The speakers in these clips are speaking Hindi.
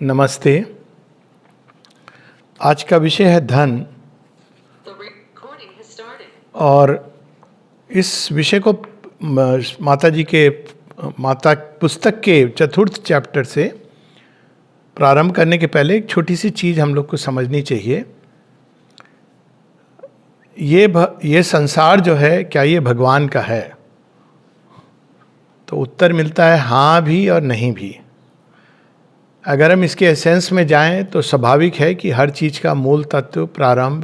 नमस्ते। आज का विषय है धन, और इस विषय को माता जी के पुस्तक के चतुर्थ चैप्टर से प्रारंभ करने के पहले एक छोटी सी चीज़ हम लोग को समझनी चाहिए। ये संसार जो है, क्या ये भगवान का है? तो उत्तर मिलता है हाँ भी और नहीं भी। अगर हम इसके एसेंस में जाएं तो स्वाभाविक है कि हर चीज़ का मूल तत्व, प्रारंभ,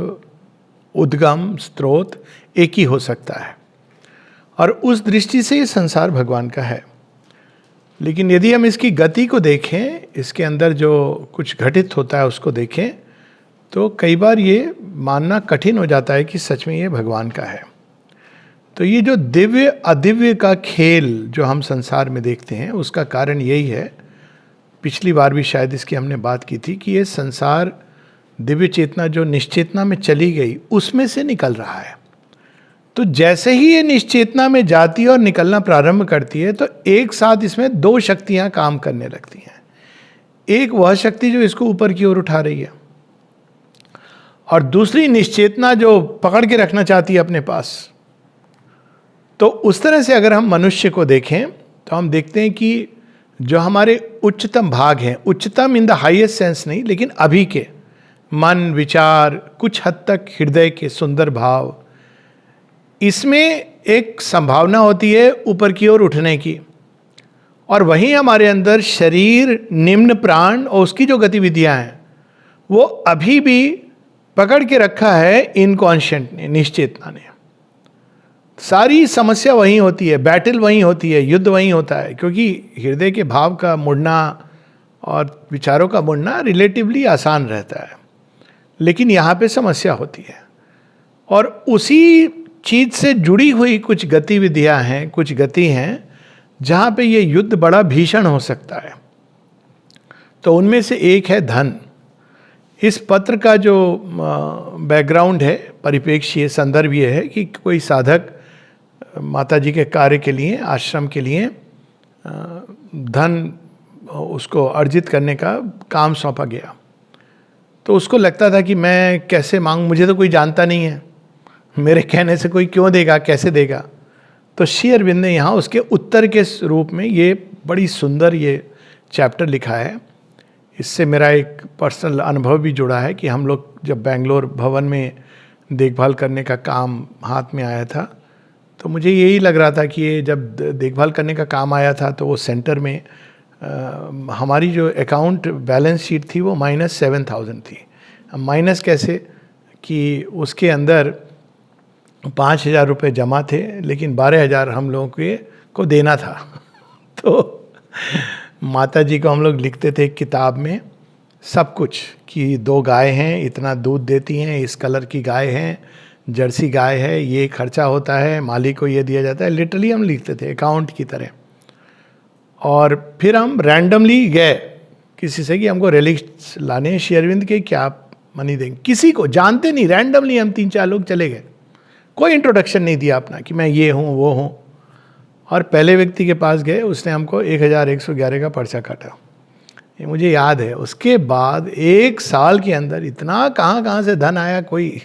उद्गम, स्रोत एक ही हो सकता है, और उस दृष्टि से ये संसार भगवान का है। लेकिन यदि हम इसकी गति को देखें, इसके अंदर जो कुछ घटित होता है उसको देखें, तो कई बार ये मानना कठिन हो जाता है कि सच में ये भगवान का है। तो ये जो दिव्य अदिव्य का खेल जो हम संसार में देखते हैं, उसका कारण यही है, पिछली बार भी शायद इसकी हमने बात की थी, कि ये संसार दिव्य चेतना जो निश्चेतना में चली गई उसमें से निकल रहा है। तो जैसे ही ये निश्चेतना में जाती है और निकलना प्रारंभ करती है, तो एक साथ इसमें दो शक्तियां काम करने लगती हैं। एक वह शक्ति जो इसको ऊपर की ओर उठा रही है, और दूसरी निश्चेतना जो पकड़ के रखना चाहती है अपने पास। तो उस तरह से अगर हम मनुष्य को देखें तो हम देखते हैं कि जो हमारे उच्चतम भाग हैं, उच्चतम इन द हाईएस्ट सेंस नहीं, लेकिन अभी के मन, विचार, कुछ हद तक हृदय के सुंदर भाव, इसमें एक संभावना होती है ऊपर की ओर उठने की। और वहीं हमारे अंदर शरीर, निम्न प्राण और उसकी जो गतिविधियां हैं, वो अभी भी पकड़ के रखा है इनकॉन्शियंट ने, निश्चेतना ने। सारी समस्या वहीं होती है, बैटल वहीं होती है, युद्ध वहीं होता है, क्योंकि हृदय के भाव का मुड़ना और विचारों का मुड़ना रिलेटिवली आसान रहता है, लेकिन यहाँ पे समस्या होती है। और उसी चीज से जुड़ी हुई कुछ गतिविधियां हैं, कुछ गति हैं, जहाँ पे ये युद्ध बड़ा भीषण हो सकता है। तो उनमें से एक है धन। इस पत्र का जो बैकग्राउंड है, परिप्रेक्ष्य, संदर्भ ये है कि कोई साधक माता जी के कार्य के लिए, आश्रम के लिए धन उसको अर्जित करने का काम सौंपा गया। तो उसको लगता था कि मैं कैसे मांगूं, मुझे तो कोई जानता नहीं है, मेरे कहने से कोई क्यों देगा, कैसे देगा। तो श्री अरविंद ने यहाँ उसके उत्तर के रूप में ये बड़ी सुंदर ये चैप्टर लिखा है। इससे मेरा एक पर्सनल अनुभव भी जुड़ा है कि हम लोग जब बेंगलोर भवन में देखभाल करने का काम हाथ में आया था, तो मुझे यही लग रहा था कि ये जब देखभाल करने का काम आया था, तो वो सेंटर में हमारी जो अकाउंट बैलेंस शीट थी वो -7,000 थी। माइनस कैसे कि उसके अंदर 5,000 रुपये जमा थे, लेकिन 12,000 हम लोगों को देना था। तो माता जी को हम लोग लिखते थे किताब में सब कुछ, कि 2 गाय हैं, इतना दूध देती हैं, इस कलर की गाय हैं, जर्सी गाय है, ये खर्चा होता है, मालिक को ये दिया जाता है। लिटरली हम लिखते थे अकाउंट की तरह। और फिर हम रैंडमली गए किसी से कि हमको रिलिक्स लाने हैं श्री अरविंद के, क्या आप मनी देंगे? किसी को जानते नहीं, रैंडमली हम 3-4 लोग चले गए। कोई इंट्रोडक्शन नहीं दिया अपना कि मैं ये हूँ वो हूँ। और पहले व्यक्ति के पास गए, उसने हमको 1,111 का पर्चा काटा, ये मुझे याद है। उसके बाद 1 साल के अंदर इतना कहाँ से धन आया, कोई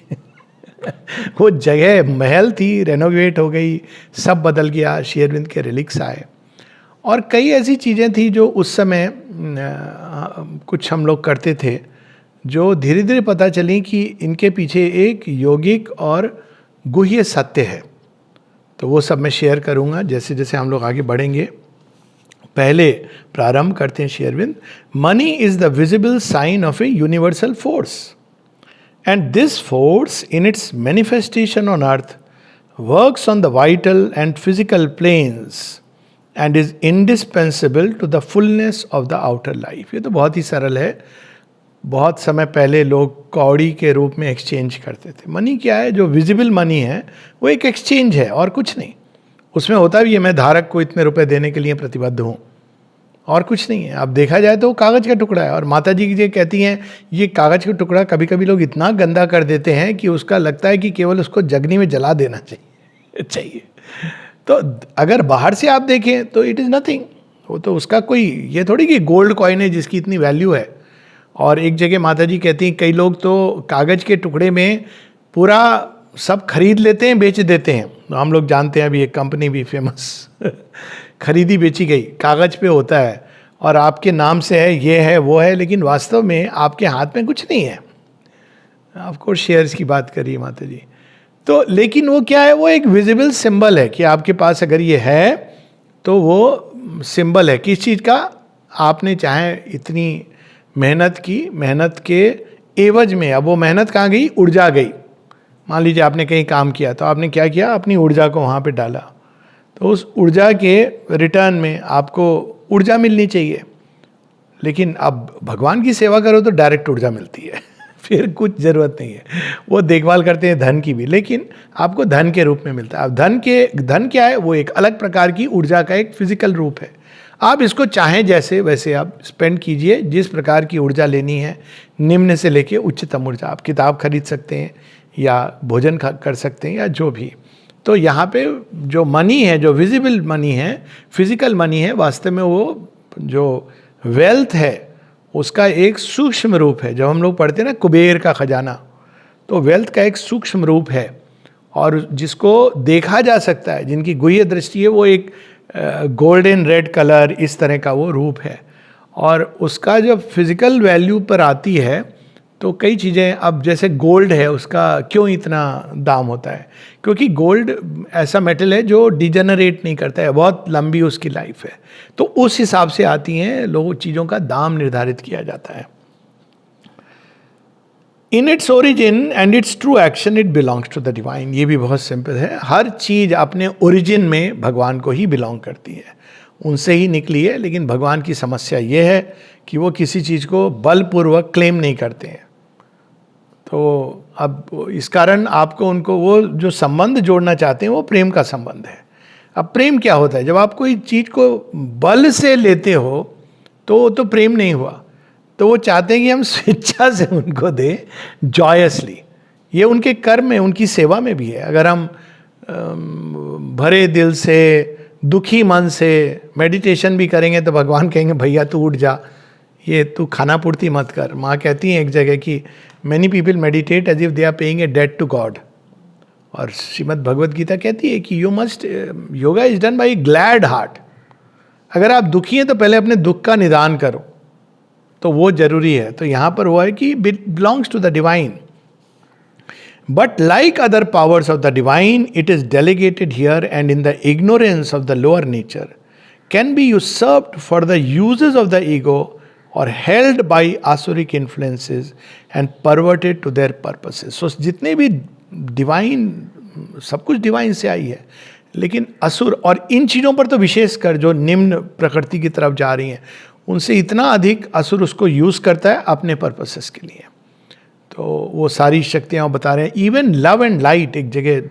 वो जगह महल थी, रेनोवेट हो गई, सब बदल गया, श्री अरविंद के रिलिक्स आए। और कई ऐसी चीज़ें थी जो उस समय कुछ हम लोग करते थे, जो धीरे धीरे पता चली कि इनके पीछे एक यौगिक और गुह्य सत्य है। तो वो सब मैं शेयर करूँगा जैसे जैसे हम लोग आगे बढ़ेंगे। पहले प्रारंभ करते हैं Shri Aurobindo. Money is the visible sign of a universal force, and this force in its manifestation on earth works on the vital and physical planes and is indispensable to the fullness of the outer life। ये तो बहुत ही सरल है। बहुत समय पहले लोग कौड़ी के रूप में एक्सचेंज करते थे। मनी क्या है? जो विजिबल मनी है वो एक एक्सचेंज है और कुछ नहीं। उसमें होता भी है मैं धारक को इतने रुपए देने के लिए प्रतिबद्ध हूँ, और कुछ नहीं है। अब देखा जाए तो वो कागज़ का टुकड़ा है। और माता जी ये कहती हैं ये कागज़ का टुकड़ा कभी कभी लोग इतना गंदा कर देते हैं कि उसका लगता है कि केवल उसको जगनी में जला देना चाहिए। तो अगर बाहर से आप देखें तो इट इज़ नथिंग। वो तो उसका कोई ये थोड़ी कि गोल्ड कॉइन है जिसकी इतनी वैल्यू है, और एक जगह माता जी कहती हैं कई लोग तो कागज के टुकड़े में पूरा सब खरीद लेते हैं, बेच देते हैं। हम लोग जानते हैं, अभी एक कंपनी भी फेमस खरीदी बेची गई, कागज पे होता है और आपके नाम से है, ये है वो है, लेकिन वास्तव में आपके हाथ में कुछ नहीं है। आपको शेयर्स की बात करिए माता जी, तो लेकिन वो क्या है, वो एक विजिबल सिंबल है कि आपके पास अगर ये है तो वो सिंबल है किस चीज़ का। आपने चाहे इतनी मेहनत की, मेहनत के एवज में अब वो मेहनत कहाँ गई, ऊर्जा गई। मान लीजिए आपने कहीं काम किया तो आपने क्या किया, अपनी ऊर्जा को वहाँ पे डाला, तो उस ऊर्जा के रिटर्न में आपको ऊर्जा मिलनी चाहिए। लेकिन अब भगवान की सेवा करो तो डायरेक्ट ऊर्जा मिलती है फिर कुछ ज़रूरत नहीं है। वो देखभाल करते हैं धन की भी, लेकिन आपको धन के रूप में मिलता है। अब धन क्या है, वो एक अलग प्रकार की ऊर्जा का एक फिजिकल रूप है। आप इसको चाहें जैसे वैसे आप स्पेंड कीजिए, जिस प्रकार की ऊर्जा लेनी है, निम्न से लेके उच्चतम ऊर्जा। आप किताब खरीद सकते हैं या भोजन कर सकते हैं या जो भी। तो यहाँ पे जो मनी है, जो विजिबल मनी है, फिजिकल मनी है, वास्तव में वो जो वेल्थ है उसका एक सूक्ष्म रूप है। जब हम लोग पढ़ते हैं ना कुबेर का खजाना, तो वेल्थ का एक सूक्ष्म रूप है और जिसको देखा जा सकता है, जिनकी गुह्य दृष्टि है, वो एक गोल्डन रेड कलर, इस तरह का वो रूप है। और उसका जब फिजिकल वैल्यू पर आती है तो कई चीज़ें, अब जैसे गोल्ड है, उसका क्यों इतना दाम होता है, क्योंकि गोल्ड ऐसा मेटल है जो डिजेनरेट नहीं करता है, बहुत लंबी उसकी लाइफ है। तो उस हिसाब से आती हैं लोगों, चीज़ों का दाम निर्धारित किया जाता है। In its origin and its true action it belongs to the divine. ये भी बहुत सिंपल है, हर चीज़ अपने ओरिजिन में भगवान को ही बिलोंग करती है, उनसे ही निकली है। लेकिन भगवान की समस्या ये है कि वो किसी चीज़ को बलपूर्वक क्लेम नहीं करते हैं। तो अब इस कारण आपको उनको वो जो संबंध जोड़ना चाहते हैं वो प्रेम का संबंध है। अब प्रेम क्या होता है, जब आप कोई चीज़ को बल से लेते हो तो प्रेम नहीं हुआ। तो वो चाहते हैं कि हम स्वेच्छा से उनको दें, जॉयसली। ये उनके कर्म में, उनकी सेवा में भी है। अगर हम भरे दिल से, दुखी मन से मेडिटेशन भी करेंगे तो भगवान कहेंगे भैया तू उठ जा, ये तू खाना पूर्ति मत कर। माँ कहती हैं एक जगह कि many people meditate as if they are paying a debt to God. और श्रीमद् भगवद गीता कहती है कि yoga is done by glad heart. अगर आप दुखी हैं तो पहले अपने दुख का निदान करो, तो वो जरूरी है। तो यहाँ पर हुआ है कि belongs to the divine, but like other powers of the divine it is delegated here and in the ignorance of the lower nature can be usurped for the uses of the ego or held by asuric influences and perverted to their purposes. So जितने भी डिवाइन, सब कुछ डिवाइन से आई है, लेकिन असुर, और इन चीज़ों पर तो विशेष कर जो निम्न प्रकृति की तरफ जा रही हैं, उनसे इतना अधिक असुर उसको यूज़ करता है अपने पर्पसेस के लिए। तो वो सारी शक्तियाँ वो बता रहे हैं। इवन लव एंड लाइट, एक जगह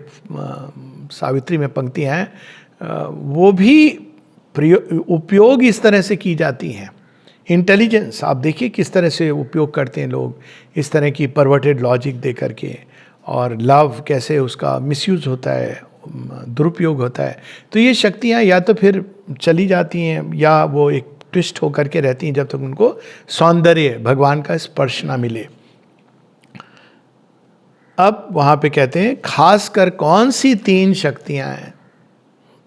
सावित्री में पंक्तियाँ हैं, वो भी उपयोग इस तरह से की जाती हैं। इंटेलिजेंस आप देखिए किस तरह से उपयोग करते हैं लोग, इस तरह की परवर्टेड लॉजिक दे करके। और लव कैसे उसका मिसयूज होता है, दुरुपयोग होता है। तो ये शक्तियाँ या तो फिर चली जाती हैं या वो एक ट्विस्ट होकर के रहती हैं जब तक उनको सौंदर्य, भगवान का स्पर्श ना मिले। अब वहाँ पे कहते हैं खासकर कौन सी 3 शक्तियाँ हैं,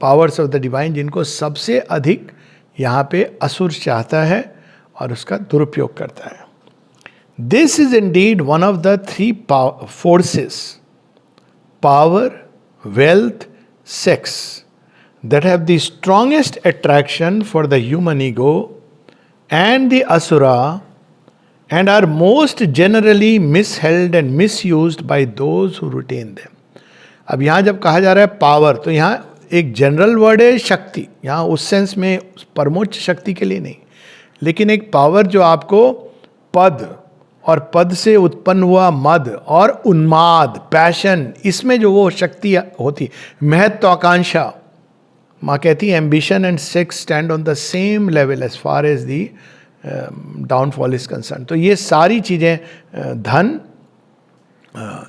पावर्स ऑफ द डिवाइन, जिनको सबसे अधिक यहाँ पे असुर चाहता है और उसका दुरुपयोग करता है। This is Indeed one of the 3 forces, power, wealth, sex, that have the strongest attraction for the human ego and the asura and are most generally misheld and misused by those who retain them. अब यहाँ जब कहा जा रहा है पावर, तो यहाँ एक जनरल वर्ड है शक्ति, यहाँ उस सेंस में परमोच्च शक्ति के लिए नहीं, लेकिन एक पावर जो आपको पद, और पद से उत्पन्न हुआ मद और उन्माद, पैशन, इसमें जो वो शक्ति होती, महत्वाकांक्षा। माँ कहती है ambition and sex stand on the same level as far as the downfall is concern. तो ये सारी चीज़ें, धन,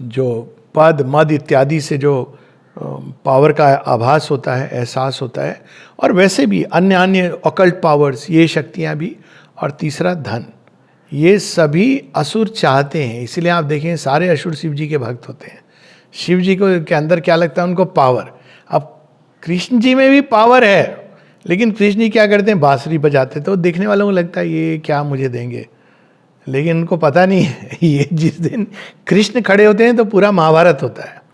जो पद, मद इत्यादि से जो पावर का आभास होता है, एहसास होता है, और वैसे भी अन्य अन्य ऑकल्ट पावर्स, ये शक्तियाँ भी, और तीसरा धन, ये सभी असुर चाहते हैं। इसलिए आप देखें सारे असुर शिव जी के भक्त होते हैं। शिव जी को के अंदर क्या लगता है? उनको पावर। अब कृष्ण जी में भी पावर है, लेकिन कृष्ण जी क्या करते हैं? बांसुरी बजाते। तो देखने वालों को लगता है ये क्या मुझे देंगे, लेकिन उनको पता नहीं है ये जिस दिन कृष्ण खड़े होते हैं तो पूरा महाभारत होता है।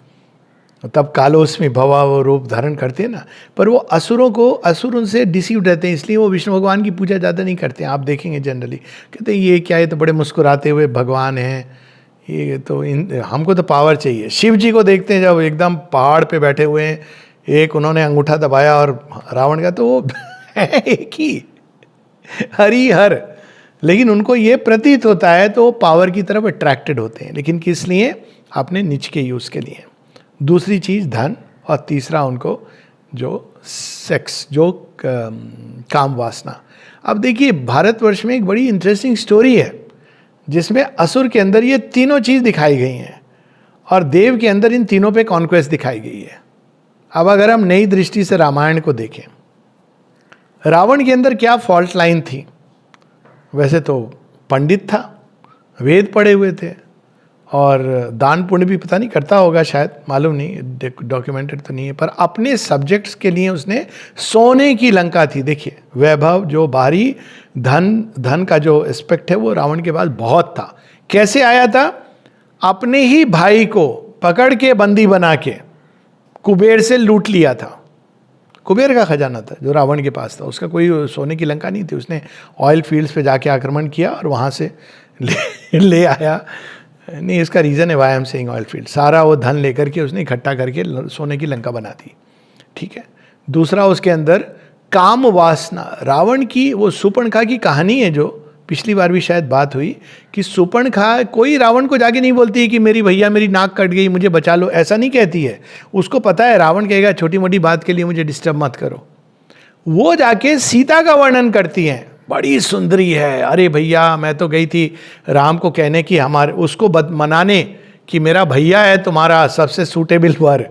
तब कालोस्मी भवा वो रूप धारण करते हैं ना। पर वो असुरों को, असुर उनसे डिसीव रहते हैं, इसलिए वो विष्णु भगवान की पूजा ज़्यादा नहीं करते हैं। आप देखेंगे जनरली कहते हैं ये क्या, ये तो बड़े मुस्कुराते हुए भगवान हैं, ये तो हमको तो पावर चाहिए। शिव जी को देखते हैं जब एकदम पहाड़ पे बैठे हुए हैं, एक उन्होंने अंगूठा दबाया और रावण का, तो वो है एक ही हरिहर, लेकिन उनको ये प्रतीत होता है तो वो पावर की तरफ अट्रैक्टेड होते हैं। लेकिन किस लिए? अपने निज के यूज़ के लिए। दूसरी चीज़ धन, और तीसरा उनको जो सेक्स, जो काम वासना। अब देखिए भारतवर्ष में एक बड़ी इंटरेस्टिंग स्टोरी है जिसमें असुर के अंदर ये तीनों चीज़ दिखाई गई हैं और देव के अंदर इन तीनों पे कॉन्क्वेस्ट दिखाई गई है। अब अगर हम नई दृष्टि से रामायण को देखें, रावण के अंदर क्या फॉल्ट लाइन थी? वैसे तो पंडित था, वेद पढ़े हुए थे और दान पुण्य भी पता नहीं करता होगा, शायद, मालूम नहीं, डॉक्यूमेंटेड तो नहीं है। पर अपने सब्जेक्ट्स के लिए उसने सोने की लंका थी। देखिए वैभव, जो बाहरी धन का जो एस्पेक्ट है वो रावण के पास बहुत था। कैसे आया था? अपने ही भाई को पकड़ के बंदी बना के कुबेर से लूट लिया था। कुबेर का खजाना था जो रावण के पास था, उसका कोई सोने की लंका नहीं थी। उसने ऑयल फील्ड्स पे जाके आक्रमण किया और वहाँ से ले आया। नहीं, इसका रीज़न है why am saying oil field. सारा वो धन लेकर के उसने इकट्ठा करके सोने की लंका बना दी। ठीक है। दूसरा, उसके अंदर काम वासना। रावण की वो सुपर्णखा की कहानी है जो पिछली बार भी शायद बात हुई कि सुपर्णखा कोई रावण को जाके नहीं बोलती है कि मेरी भैया मेरी नाक कट गई मुझे बचा लो, ऐसा नहीं कहती है। उसको पता है रावण कहेगा छोटी मोटी बात के लिए मुझे डिस्टर्ब मत करो। वो जाके सीता का वर्णन करती हैं, बड़ी सुंदरी है, अरे भैया मैं तो गई थी राम को कहने की, हमारे उसको मनाने कि मेरा भैया है तुम्हारा सबसे सूटेबल वर।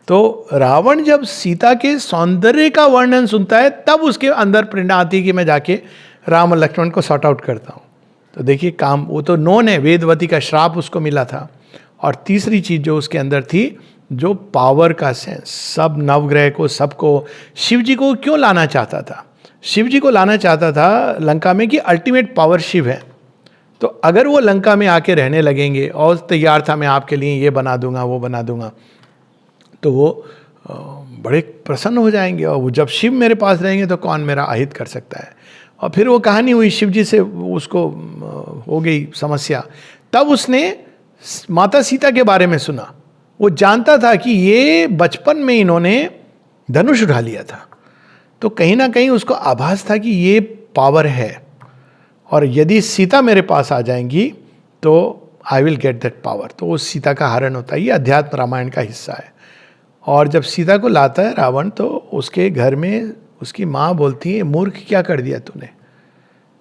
तो रावण जब सीता के सौंदर्य का वर्णन सुनता है तब उसके अंदर प्रेरणा आती है कि मैं जाके राम और लक्ष्मण को सॉर्ट आउट करता हूँ। तो देखिए काम, वो तो नोन है, वेदवती का श्राप उसको मिला था। और तीसरी चीज जो उसके अंदर थी, जो पावर का सेंस, सब नवग्रह को, सबको, शिव जी को क्यों लाना चाहता था? शिव जी को लाना चाहता था लंका में कि अल्टीमेट पावर शिव है। तो अगर वो लंका में आके रहने लगेंगे और तैयार था मैं आपके लिए ये बना दूंगा वो बना दूंगा, तो वो बड़े प्रसन्न हो जाएंगे और वो जब शिव मेरे पास रहेंगे तो कौन मेरा अहित कर सकता है। और फिर वो कहानी हुई, शिव जी से उसको हो गई समस्या। तब उसने माता सीता के बारे में सुना। वो जानता था कि ये बचपन में इन्होंने धनुष उठा लिया था, तो कहीं ना कहीं उसको आभास था कि ये पावर है और यदि सीता मेरे पास आ जाएंगी तो I will get that power. तो वो सीता का हरण होता है। ये अध्यात्म रामायण का हिस्सा है। और जब सीता को लाता है रावण तो उसके घर में उसकी माँ बोलती है, मूर्ख क्या कर दिया तूने,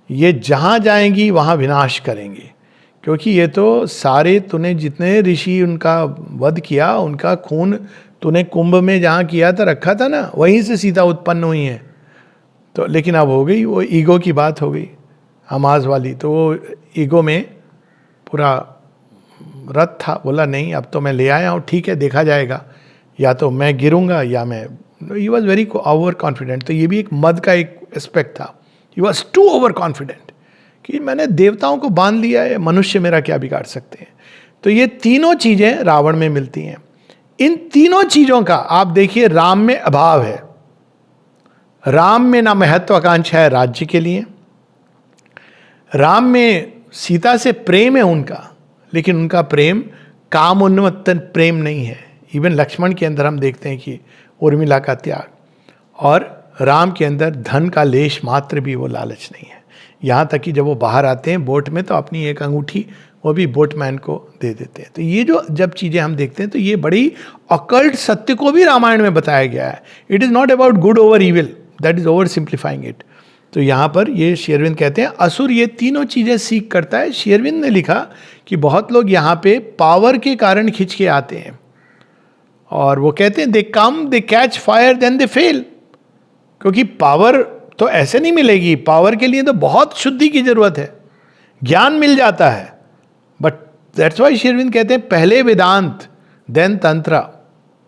ये जहाँ जाएंगी वहाँ विनाश करेंगे, क्योंकि ये तो सारे तूने जितने ऋषि उनका वध किया उनका खून तूने कुंभ में जहाँ किया था रखा था ना, वहीं से सीता उत्पन्न हुई है। तो लेकिन अब हो गई वो ईगो की बात हो गई हमाज वाली, तो वो ईगो में पूरा रथ था, बोला नहीं अब तो मैं ले आया हूँ, ठीक है देखा जाएगा, या तो मैं गिरूंगा या मैं, he was very over confident. तो ये भी एक मद का एक एस्पेक्ट था, he was too over confident कि मैंने देवताओं को बांध लिया है, मनुष्य मेरा क्या बिगाड़ सकते हैं। तो ये तीनों चीजें रावण में मिलती हैं। इन तीनों चीजों का आप देखिए राम में अभाव है। राम में ना महत्वाकांक्षा है राज्य के लिए, राम में सीता से प्रेम है उनका, लेकिन उनका प्रेम काम उन्मत्त प्रेम नहीं है। इवन लक्ष्मण के अंदर हम देखते हैं कि उर्मिला का त्याग, और राम के अंदर धन का लेश मात्र भी वो लालच नहीं है। यहाँ तक कि जब वो बाहर आते हैं बोट में तो अपनी एक अंगूठी वो भी बोटमैन को दे देते हैं। तो ये जो जब चीज़ें हम देखते हैं तो ये बड़ी अकल्ट सत्य को भी रामायण में बताया गया है। It is not about good over evil, that is over simplifying it. तो यहाँ पर ये शेरविंद कहते हैं असुर ये तीनों चीज़ें सीख करता है। शेरविंद ने लिखा कि बहुत लोग यहाँ पे पावर के कारण खिंच के आते हैं और वो कहते हैं they come they catch fire then they fail, क्योंकि पावर तो ऐसे नहीं मिलेगी, पावर के लिए तो बहुत शुद्धि की जरूरत है। ज्ञान मिल जाता है, but that's why Shri Aurobindo कहते हैं पहले वेदांत देन तंत्र,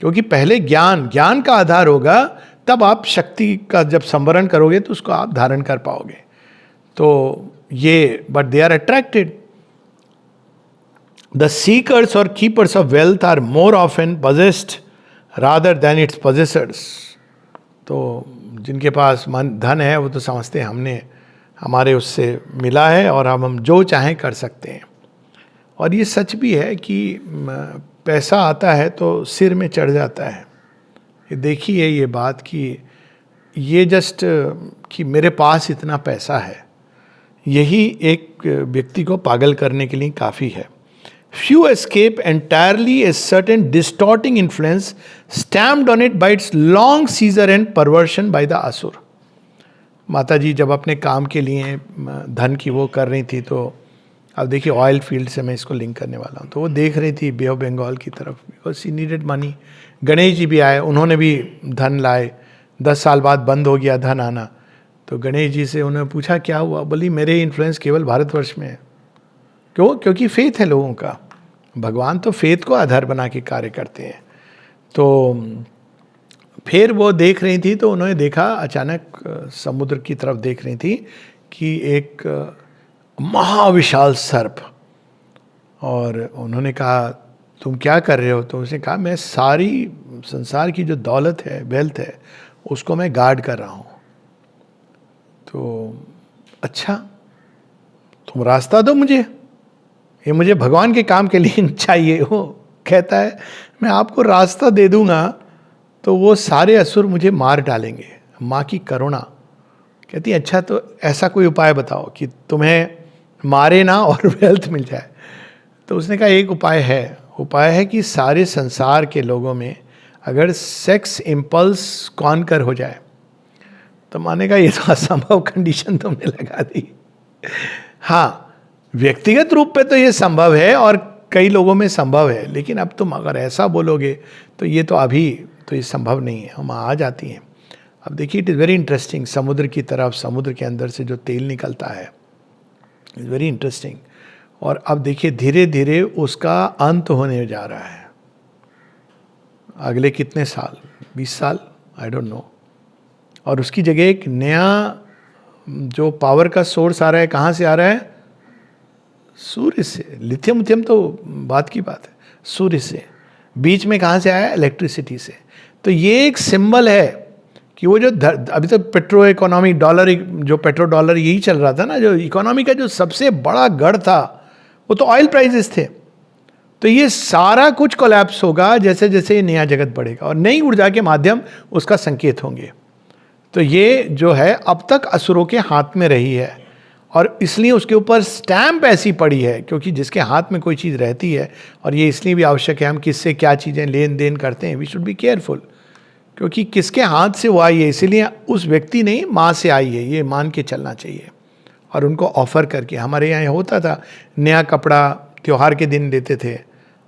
क्योंकि पहले ज्ञान का आधार होगा, तब आप शक्ति का जब संवरण करोगे तो उसको आप धारण कर पाओगे. तो ये, but they are attracted. The seekers और keepers of wealth are more often possessed rather than its possessors. तो जिनके पास धन है वो तो समझते हैं हमने, हमारे उससे मिला है और हम जो चाहें कर सकते हैं. और ये सच भी है कि पैसा आता है तो सिर में चढ़ जाता है. ये देखिए ये बात कि ये जस्ट कि मेरे पास इतना पैसा है, यही एक व्यक्ति को पागल करने के लिए काफ़ी है. Few escape entirely a certain distorting influence stamped on it by its long seizure and perversion by the asur. माता जी जब अपने काम के लिए धन की वो कर रही थी, तो अब देखिए ऑयल फील्ड से मैं इसको लिंक करने वाला हूँ, तो वो देख रही थी बे ऑफ बंगाल की तरफ, because she needed money. Ganesh ji भी आए, उन्होंने भी धन लाए, 10 साल बाद बंद हो गया धन आना. तो गणेश जी से उन्होंने पूछा क्या हुआ, बोली मेरे इन्फ्लुएंस केवल भारतवर्ष में है. क्यों? क्योंकि फेथ है लोगों का. भगवान तो फेथ को आधार बना के कार्य करते हैं. तो फिर वो देख रही थी, तो उन्होंने देखा अचानक समुद्र की तरफ देख रही थी कि एक महाविशाल सर्प, और उन्होंने कहा तुम क्या कर रहे हो? तो उसने कहा मैं सारी संसार की जो दौलत है, वेल्थ है, उसको मैं गार्ड कर रहा हूँ. तो अच्छा, तुम रास्ता दो मुझे, ये मुझे भगवान के काम के लिए चाहिए. हो कहता है मैं आपको रास्ता दे दूंगा तो वो सारे असुर मुझे मार डालेंगे. माँ की करुणा. कहती अच्छा तो ऐसा कोई उपाय बताओ कि तुम्हें मारे ना और वेल्थ मिल जाए. तो उसने कहा एक उपाय है कि सारे संसार के लोगों में अगर सेक्स इम्पल्स कॉन्कर हो जाए. तो माने का ये तो असंभव कंडीशन तुमने लगा दी. हाँ, व्यक्तिगत रूप पे तो ये संभव है और कई लोगों में संभव है, लेकिन अब तुम अगर ऐसा बोलोगे तो ये तो अभी तो ये संभव नहीं है. हम आ जाती हैं. अब देखिए इट इज़ वेरी इंटरेस्टिंग. समुद्र की तरफ, समुद्र के अंदर से जो तेल निकलता है, इज़ वेरी इंटरेस्टिंग. और अब देखिए धीरे धीरे उसका अंत होने जा रहा है. अगले कितने साल, 20 साल, आई डोंट नो. और उसकी जगह एक नया जो पावर का सोर्स आ रहा है, कहाँ से आ रहा है? सूर्य से. लिथियम उथियम तो बात की बात है, सूर्य से. बीच में कहाँ से आया? इलेक्ट्रिसिटी से. तो ये एक सिंबल है कि वो जो अभी तो पेट्रो इकोनॉमी, डॉलर, जो पेट्रो डॉलर यही चल रहा था ना, जो इकोनॉमी का जो सबसे बड़ा गढ़ था वो तो ऑयल प्राइसेस थे. तो ये सारा कुछ कोलैप्स होगा जैसे जैसे ये नया जगत बढ़ेगा, और नई ऊर्जा के माध्यम उसका संकेत होंगे. तो ये जो है अब तक असुरों के हाथ में रही है, और इसलिए उसके ऊपर स्टैम्प ऐसी पड़ी है, क्योंकि जिसके हाथ में कोई चीज़ रहती है, और ये इसलिए भी आवश्यक है हम किससे क्या चीज़ें लेन देन करते हैं, वी शुड बी केयरफुल. क्योंकि किसके हाथ से वो आई है, इसीलिए उस व्यक्ति नहीं माँ से आई है, ये मान के चलना चाहिए. और उनको ऑफर करके, हमारे यहाँ होता था नया कपड़ा त्यौहार के दिन देते थे,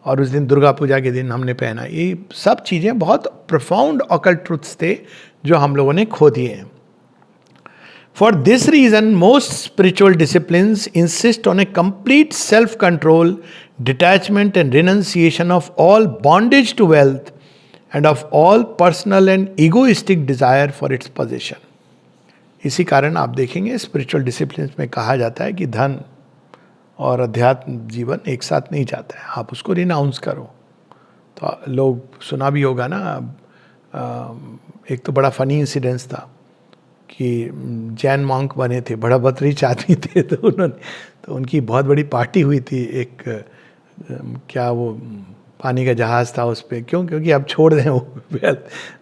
और उस दिन दुर्गा पूजा के दिन हमने पहना. ये सब चीज़ें बहुत प्रोफाउंड ऑकल्ट ट्रुथ्स थे जो हम लोगों ने खो दिए हैं. For this reason, most spiritual disciplines insist on a complete self-control, detachment and renunciation of all bondage to wealth and of all personal and egoistic desire for its possession. इसी कारण आप देखेंगे स्पिरिचुअल डिसिप्लिन्स में कहा जाता है कि धन और अध्यात्म जीवन एक साथ नहीं जाता है, आप उसको रिनाउंस करो. तो लोग सुना भी होगा ना, एक तो बड़ा फनी इंसिडेंस था कि जैन मॉन्क बने थे, बड़ा बदरीच आदमी थे, तो उनकी बहुत बड़ी पार्टी हुई थी. एक क्या वो पानी का जहाज़ था उस पर. क्योंकि अब छोड़ दें वो.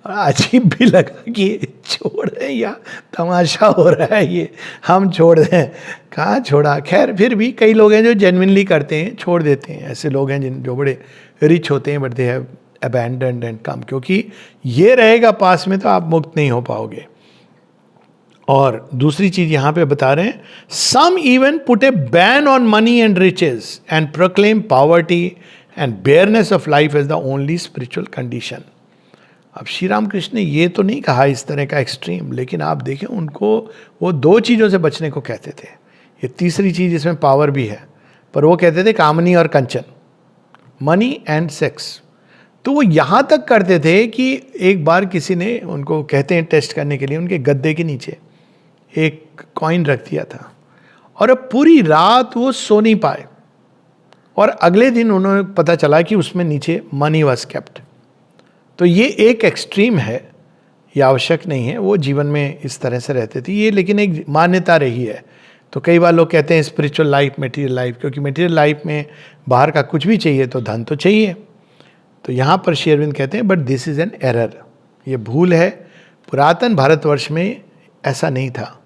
अजीब भी लगा कि छोड़ दें या तमाशा हो रहा है ये, हम छोड़ दें. कहाँ छोड़ा. खैर फिर भी कई लोग हैं जो जेन्युइनली करते हैं, छोड़ देते हैं. ऐसे लोग हैं जो बड़े रिच होते हैं, but they have abandoned and come. क्योंकि ये रहेगा पास में तो आप मुक्त नहीं हो पाओगे. और दूसरी चीज यहां पे बता रहे हैं, some even put a ban on money and riches and proclaim poverty and bareness of life as the only spiritual condition. अब श्री राम कृष्ण ने ये तो नहीं कहा इस तरह का एक्सट्रीम, लेकिन आप देखें उनको वो दो चीज़ों से बचने को कहते थे. ये तीसरी चीज इसमें पावर भी है। पर वो कहते थे कामनी और कंचन, मनी एंड सेक्स। तो वो यहाँ तक करते थे कि एक बार किसी ने उनको, कहते हैं टेस्ट करने के लिए, उनके गद्दे के नीचे एक कॉइन रख दिया था और अब पूरी रात वो सो नहीं पाए, और अगले दिन उन्होंने पता चला कि उसमें नीचे मनी वॉज केप्ट। तो ये एक एक्सट्रीम है, ये आवश्यक नहीं है, वो जीवन में इस तरह से रहते थे ये, लेकिन एक मान्यता रही है। तो कई बार लोग कहते हैं स्पिरिचुअल लाइफ, मटेरियल लाइफ, क्योंकि मटेरियल लाइफ में बाहर का कुछ भी चाहिए तो धन तो चाहिए। तो यहाँ पर श्री अरविंद कहते हैं but this is an error, ये भूल है। पुरातन भारतवर्ष में ऐसा नहीं था,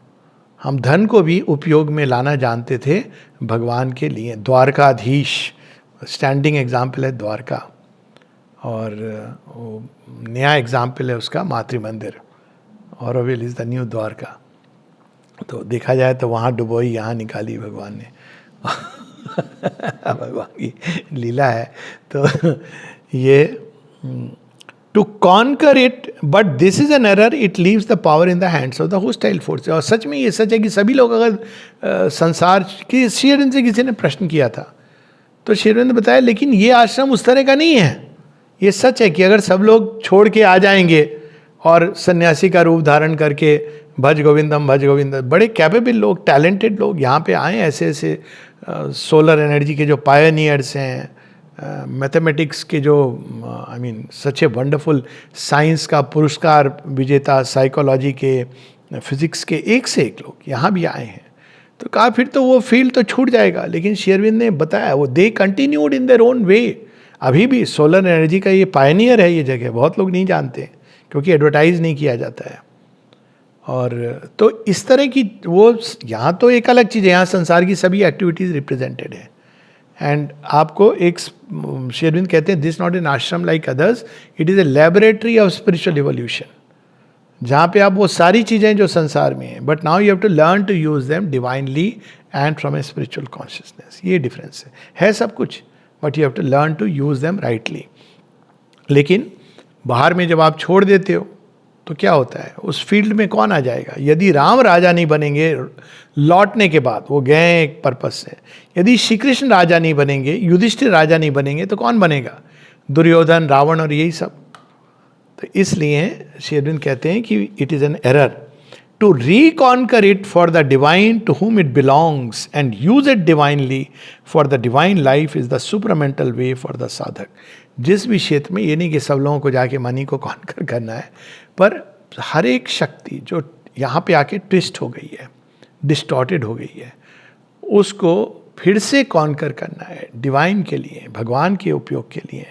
हम धन को भी उपयोग में लाना जानते थे भगवान के लिए। द्वारकाधीश स्टैंडिंग एग्जाम्पल है द्वारका, और नया एग्जाम्पल है उसका मातृ मंदिर, Auroville is the new Dwarka. तो देखा जाए तो वहाँ डुबोई, यहाँ निकाली भगवान ने भगवान की लीला है। तो ये to conquer it, but this is an error, it leaves the power in the hands of the hostile force. और सच में ये सच है कि सभी लोग अगर संसार की, श्री अरविंद से किसी ने प्रश्न किया था तो श्री अरविंद ने बताया लेकिन ये आश्रम उस तरह का नहीं है। ये सच है कि अगर सब लोग छोड़ के आ जाएंगे और सन्यासी का रूप धारण करके भज गोविंदम भज गोविंदम, बड़े कैपेबल लोग, टैलेंटेड लोग यहाँ पे आए, ऐसे ऐसे सोलर एनर्जी के जो पायनियर्स हैं, मैथमेटिक्स के जो I mean such a wonderful, science का पुरस्कार विजेता, साइकोलॉजी के, फिजिक्स के, एक से एक लोग यहाँ भी आए हैं। तो कहा फिर तो वो फील्ड तो छूट जाएगा, लेकिन श्री अरविंद ने बताया वो they continued in their own way. अभी भी सोलर एनर्जी का ये पायनियर है ये जगह, बहुत लोग नहीं जानते क्योंकि एडवर्टाइज नहीं किया जाता है। और तो इस तरह की वो, यहाँ तो एक अलग चीज़ है, यहाँ संसार की सभी एक्टिविटीज़ रिप्रेजेंटेड है। एंड आपको एक, श्री अरविंद कहते हैं दिस नॉट एन आश्रम like others, it is a laboratory of spiritual evolution, जहाँ पे आप वो सारी चीज़ें जो संसार में हैं, but now you have to learn to use them divinely and from a spiritual consciousness. ये डिफरेंस है सब कुछ, but you have to learn to use them rightly. लेकिन बाहर में जब आप छोड़ देते हो तो क्या होता है, उस फील्ड में कौन आ जाएगा? यदि राम राजा नहीं बनेंगे लौटने के बाद, वो गए एक पर्पस से, यदि श्री कृष्ण राजा नहीं बनेंगे, युधिष्ठिर राजा नहीं बनेंगे, तो कौन बनेगा? दुर्योधन, रावण और यही सब। तो इसलिए श्री अरविंद कहते हैं कि it is an error to reconquer it for the divine to whom it belongs and use it divinely for the divine life is the supramental way for the साधक। जिस भी क्षेत्र में, ये नहीं कि सब लोगों को जाके मनी को कॉन्कर करना है, पर हर एक शक्ति जो यहाँ पे आके ट्विस्ट हो गई है, डिस्टॉर्टेड हो गई है, उसको फिर से कॉन्कर करना है डिवाइन के लिए, भगवान के उपयोग के लिए।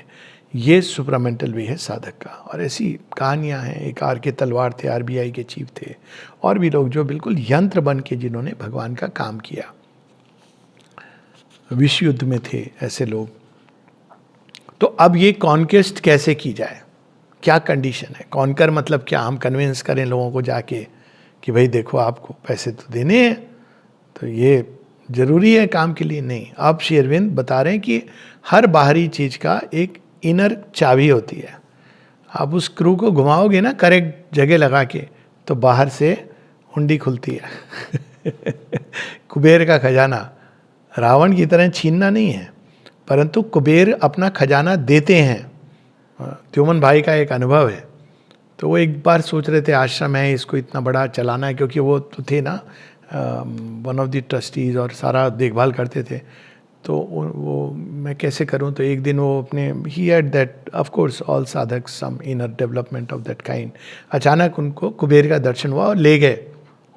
ये सुपरामेंटल वे है साधक का। और ऐसी कहानियाँ हैं, एक आर के तलवार थे, आरबीआई के चीफ थे, और भी लोग जो बिल्कुल यंत्र बन के जिन्होंने भगवान का काम किया, विश्व युद्ध में थे ऐसे लोग। तो अब ये कॉन्क्वेस्ट कैसे की जाए, क्या कंडीशन है? कॉन्कर मतलब क्या? हम कन्विंस करें लोगों को जाके कि भाई देखो आपको पैसे तो देने हैं, तो ये जरूरी है काम के लिए? नहीं। अब श्री अरविंद बता रहे हैं कि हर बाहरी चीज का एक इनर चाबी होती है। आप उस स्क्रू को घुमाओगे ना करेक्ट जगह लगा के, तो बाहर से हुंडी खुलती है कुबेर का खजाना रावण की तरह छीनना नहीं है, परंतु कुबेर अपना खजाना देते हैं। त्योमन भाई का एक अनुभव है, तो वो एक बार सोच रहे थे आश्रम है, इसको इतना बड़ा चलाना है, क्योंकि वो तो थे ना वन ऑफ द ट्रस्टीज और सारा देखभाल करते थे। तो वो मैं कैसे करूं? तो एक दिन वो अपने, he had that, of course all sadhak some inner development of that kind. अचानक उनको कुबेर का दर्शन हुआ और ले गए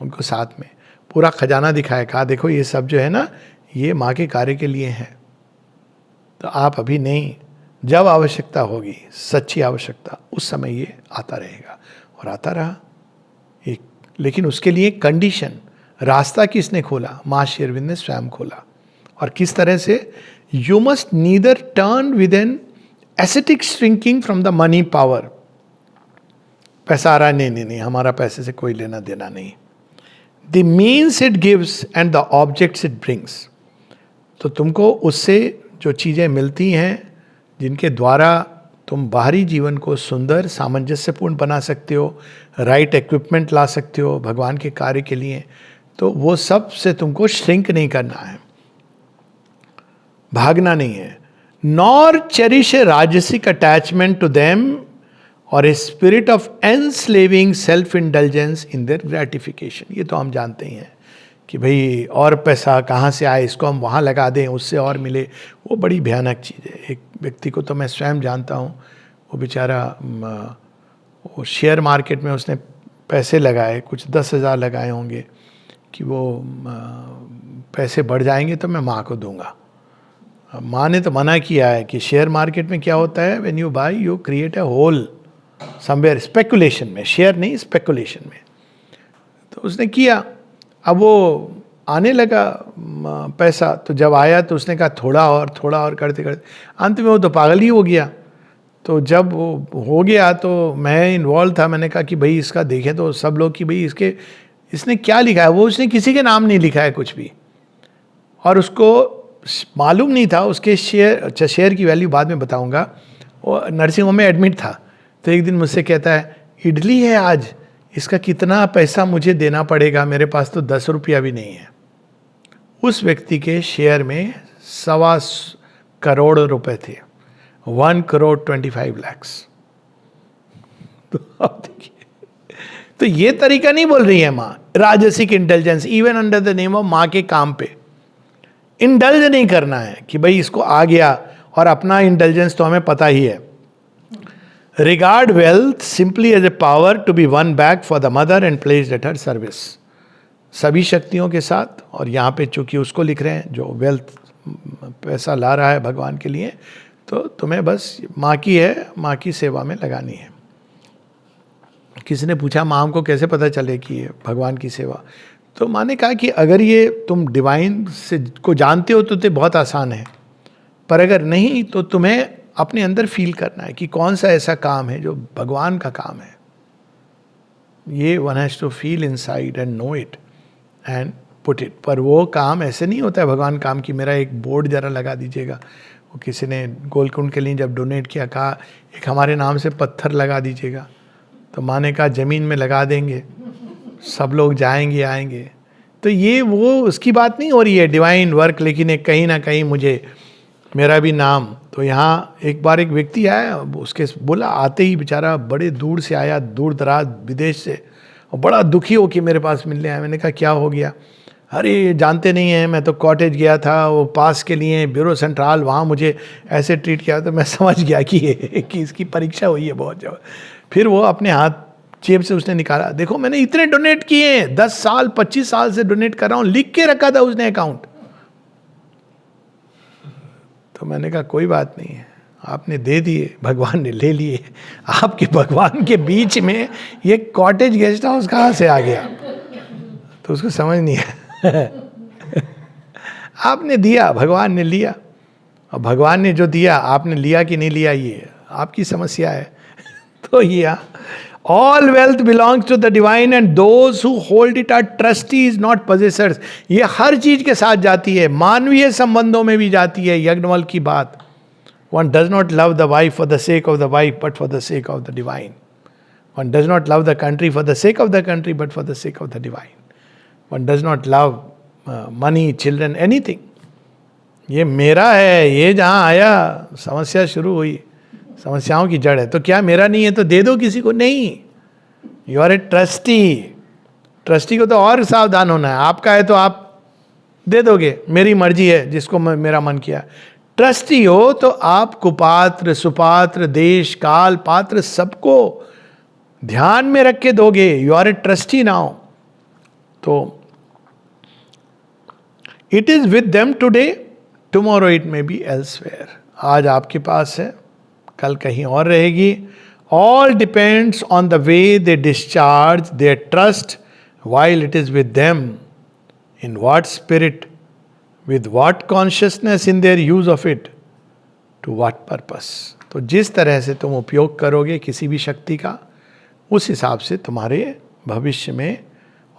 उनको साथ में, पूरा खजाना दिखाया, कहा देखो ये सब जो है ना, ये माँ के कार्य के लिए है, तो आप अभी नहीं, जब आवश्यकता होगी, सच्ची आवश्यकता, उस समय ये आता रहेगा। और आता रहा एक, लेकिन उसके लिए कंडीशन, रास्ता किसने खोला? माँ श्री अरविंद ने स्वयं खोला। और किस तरह से? You must neither turn with an ascetic shrinking from the money power. पैसा आ रहा है, नहीं नहीं नहीं, हमारा पैसे से कोई लेना देना नहीं। The means it gives and the objects it brings. तो तुमको उससे जो चीज़ें मिलती हैं, जिनके द्वारा तुम बाहरी जीवन को सुंदर सामंजस्यपूर्ण बना सकते हो, राइट इक्विपमेंट ला सकते हो भगवान के कार्य के लिए, तो वो सब से तुमको श्रिंक नहीं करना है, भागना नहीं है. नॉर चेरिश ए राजसिक अटैचमेंट टू देम और a spirit of enslaving self indulgence in their gratification. ये तो हम जानते ही हैं कि भाई और पैसा कहाँ से आए, इसको हम वहाँ लगा दें, उससे और मिले. वो बड़ी भयानक चीज़ है. एक व्यक्ति को तो मैं स्वयं जानता हूँ, वो बेचारा वो शेयर मार्केट में उसने पैसे लगाए, कुछ 10,000 लगाए होंगे कि वो पैसे बढ़ जाएंगे तो मैं माँ को दूंगा. माँ ने तो मना किया है कि शेयर मार्केट में क्या होता है, when you buy you create a hole somewhere, speculation में, शेयर नहीं स्पेकुलेशन में. तो उसने किया. अब वो आने लगा पैसा, तो जब आया तो उसने कहा थोड़ा और करते करते अंत में वो तो पागल ही हो गया. तो जब वो हो गया तो मैं इन्वॉल्व था, मैंने कहा कि भाई इसका देखें तो सब लोग कि भाई इसने क्या लिखा है. वो उसने किसी के नाम नहीं लिखा है कुछ भी, और उसको मालूम नहीं था उसके शेयर की वैल्यू बाद में बताऊंगा. वो नर्सिंग होम में एडमिट था. तो एक दिन मुझसे कहता है इडली है आज, इसका कितना पैसा मुझे देना पड़ेगा, मेरे पास तो 10 रुपया भी नहीं है. उस व्यक्ति के शेयर में 1.25 करोड़ रुपए थे, 1,25,00,000. तो आप देखिए, तो ये तरीका नहीं बोल रही है माँ. राजसिक intelligence even under the name of माँ के काम पे इंडल्ज नहीं करना है कि भाई इसको आ गया, और अपना इंटेलिजेंस तो हमें पता ही है. Regard wealth simply as a power to be won back for the mother and placed at her service. सभी शक्तियों के साथ. और यहाँ पे चूंकि उसको लिख रहे हैं जो वेल्थ पैसा ला रहा है भगवान के लिए, तो तुम्हें बस माँ की है, माँ की सेवा में लगानी है. किसी ने पूछा माँ को कैसे पता चले कि ये भगवान की सेवा. तो माँ ने कहा कि अगर ये तुम डिवाइन से को जानते हो तो बहुत आसान है, पर अगर नहीं तो तुम्हें अपने अंदर फील करना है कि कौन सा ऐसा काम है जो भगवान का काम है. ये one has to feel inside and know it and put it. पर वो काम ऐसे नहीं होता है भगवान काम की मेरा एक बोर्ड जरा लगा दीजिएगा. वो किसी ने गोलकुंड के लिए जब डोनेट किया, कहा एक हमारे नाम से पत्थर लगा दीजिएगा. तो माँ ने कहा ज़मीन में लगा देंगे, सब लोग जाएंगे आएंगे. तो ये वो उसकी बात नहीं हो रही है डिवाइन वर्क, लेकिन एक कहीं ना कहीं मुझे मेरा भी नाम. तो यहाँ एक बार एक व्यक्ति आया, उसके बोला, आते ही बेचारा बड़े दूर से आया, दूर दराज विदेश से, और बड़ा दुखी हो कि मेरे पास मिलने आया. मैंने कहा क्या हो गया. अरे जानते नहीं हैं, मैं तो कॉटेज गया था वो पास के लिए ब्यूरो सेंट्रल, वहाँ मुझे ऐसे ट्रीट किया. तो मैं समझ गया कि इसकी परीक्षा हुई है बहुत जब. फिर वो अपने हाथ जेब से उसने निकाला, देखो मैंने इतने डोनेट किए हैं, 10 साल 25 साल से डोनेट कर रहा हूँ, लिख के रखा था उसने अकाउंट. तो मैंने कहा कोई बात नहीं है, आपने दे दिए, भगवान ने ले लिए. आपके भगवान के बीच में ये कॉटेज गेस्ट हाउस कहाँ से आ गया. तो उसको समझ नहीं है. आपने दिया, भगवान ने लिया, और भगवान ने जो दिया आपने लिया कि नहीं लिया, ये आपकी समस्या है. तो ये all wealth belongs to the divine and those who hold it are trustees not possessors. ये हर चीज के साथ जाती है, मानवीय संबंधों में भी जाती है. यज्ञवल की बात, one does not love the wife for the sake of the wife but for the sake of the divine. One does not love the country for the sake of the country but for the sake of the divine. One does not love money, children, anything. ये मेरा है, ये जहाँ आया समस्या शुरू हुई, समस्याओं की जड़ है. तो क्या मेरा नहीं है तो दे दो किसी को. नहीं, you are a trustee. Trustee को तो और सावधान होना है. आपका है तो आप दे दोगे, मेरी मर्जी है, जिसको मेरा मन किया. ट्रस्टी हो तो आप कुपात्र सुपात्र देश काल पात्र सबको ध्यान में रख के दोगे. You are a trustee now. तो it is with them today, tomorrow it may be elsewhere. आज आपके पास है, कल कहीं और रहेगी. All depends on the way they discharge their trust while it is with them, in what spirit, with what consciousness in their use of it, to what purpose. तो जिस तरह से तुम उपयोग करोगे किसी भी शक्ति का, उस हिसाब से तुम्हारे भविष्य में,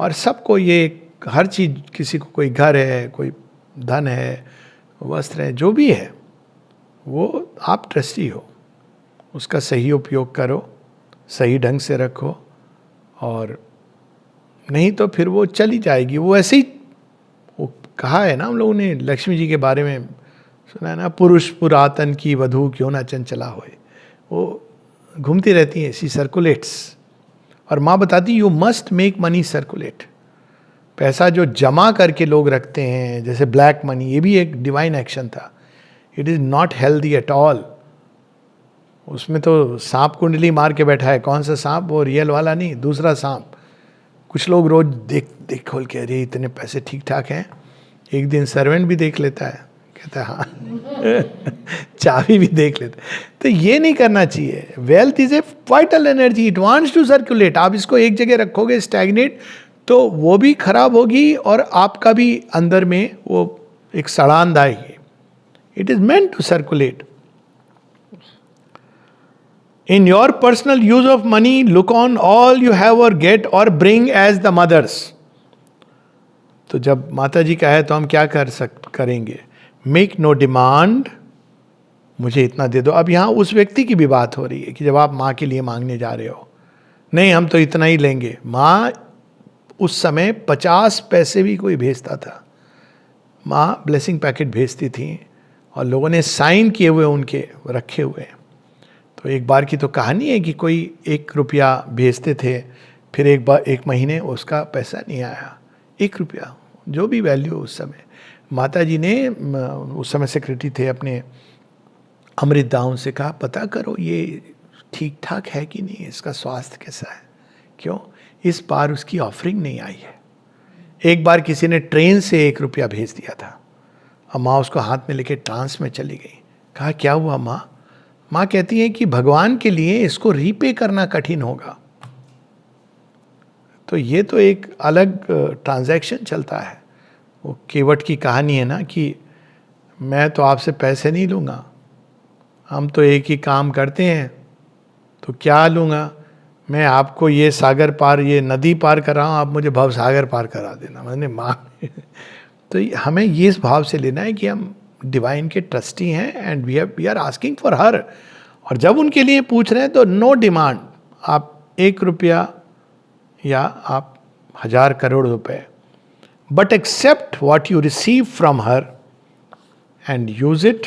और सबको ये हर चीज़, किसी को कोई घर है, कोई धन है, वस्त्र है, जो भी है, वो आप ट्रस्टी हो. उसका सही उपयोग करो, सही ढंग से रखो, और नहीं तो फिर वो चली जाएगी। वो ऐसे ही, वो कहा है ना हम लोगों ने लक्ष्मी जी के बारे में सुना है ना, पुरुष पुरातन की वधू क्यों ना चंचला होए, वो घूमती रहती है, सी सर्कुलेट्स। और माँ बताती you must make money circulate. पैसा जो जमा करके लोग रखते हैं जैसे ब्लैक मनी, ये भी एक डिवाइन एक्शन था। It is not healthy at all. उसमें तो सांप कुंडली मार के बैठा है, कौन सा सांप, वो रियल वाला नहीं, दूसरा सांप। कुछ लोग रोज देख देख खोल के, अरे इतने पैसे ठीक ठाक हैं। एक दिन सर्वेंट भी देख लेता है, कहता है हाँ चाबी भी देख लेता है। तो ये नहीं करना चाहिए। Wealth is a vital energy, it wants to circulate. आप इसको एक जगह रखोगे स्टैग्नेट, तो वो भी खराब होगी और आपका भी अंदर में वो एक सड़ान आएगी। It is meant to circulate. In your personal use of money, look on all you have or get or bring as the mothers. तो जब माता जी का है तो हम क्या करेंगे? Make no demand, मुझे इतना दे दो। अब यहाँ उस व्यक्ति की भी बात हो रही है कि जब आप माँ के लिए मांगने जा रहे हो, नहीं हम तो इतना ही लेंगे। माँ उस समय 50 पैसे भी कोई भेजता था, माँ ब्लेसिंग पैकेट भेजती थी और लोगों ने साइन किए हुए उनके रखे हुए। तो एक बार की तो कहानी है कि कोई 1 रुपया भेजते थे, फिर एक महीने उसका पैसा नहीं आया। 1 रुपया, जो भी वैल्यू उस समय। माता जी ने उस समय सेक्रेटरी थे अपने, अमृत दाऊं से कहा पता करो ये ठीक ठाक है कि नहीं, इसका स्वास्थ्य कैसा है। क्यों? इस बार उसकी ऑफरिंग नहीं आई है। एक बार किसी ने ट्रेन से 1 रुपया भेज दिया था, और माँ उसको हाथ में लेके ट्रांस में चली गई। कहा क्या हुआ माँ? माँ कहती है कि भगवान के लिए इसको रीपे करना कठिन होगा। तो ये तो एक अलग ट्रांजैक्शन चलता है। वो केवट की कहानी है ना कि मैं तो आपसे पैसे नहीं लूँगा, हम तो एक ही काम करते हैं, तो क्या लूँगा? मैं आपको ये सागर पार, ये नदी पार कर रहा हूँ, आप मुझे भव सागर पार करा देना। मैंने माँ तो हमें ये इस भाव से लेना है कि हम डिवाइन के ट्रस्टी हैं and we are asking for her. और जब उनके लिए पूछ रहे हैं तो नो डिमांड, आप 1 रुपया या आप 1000 करोड़ रुपए, but accept what you receive from her and use it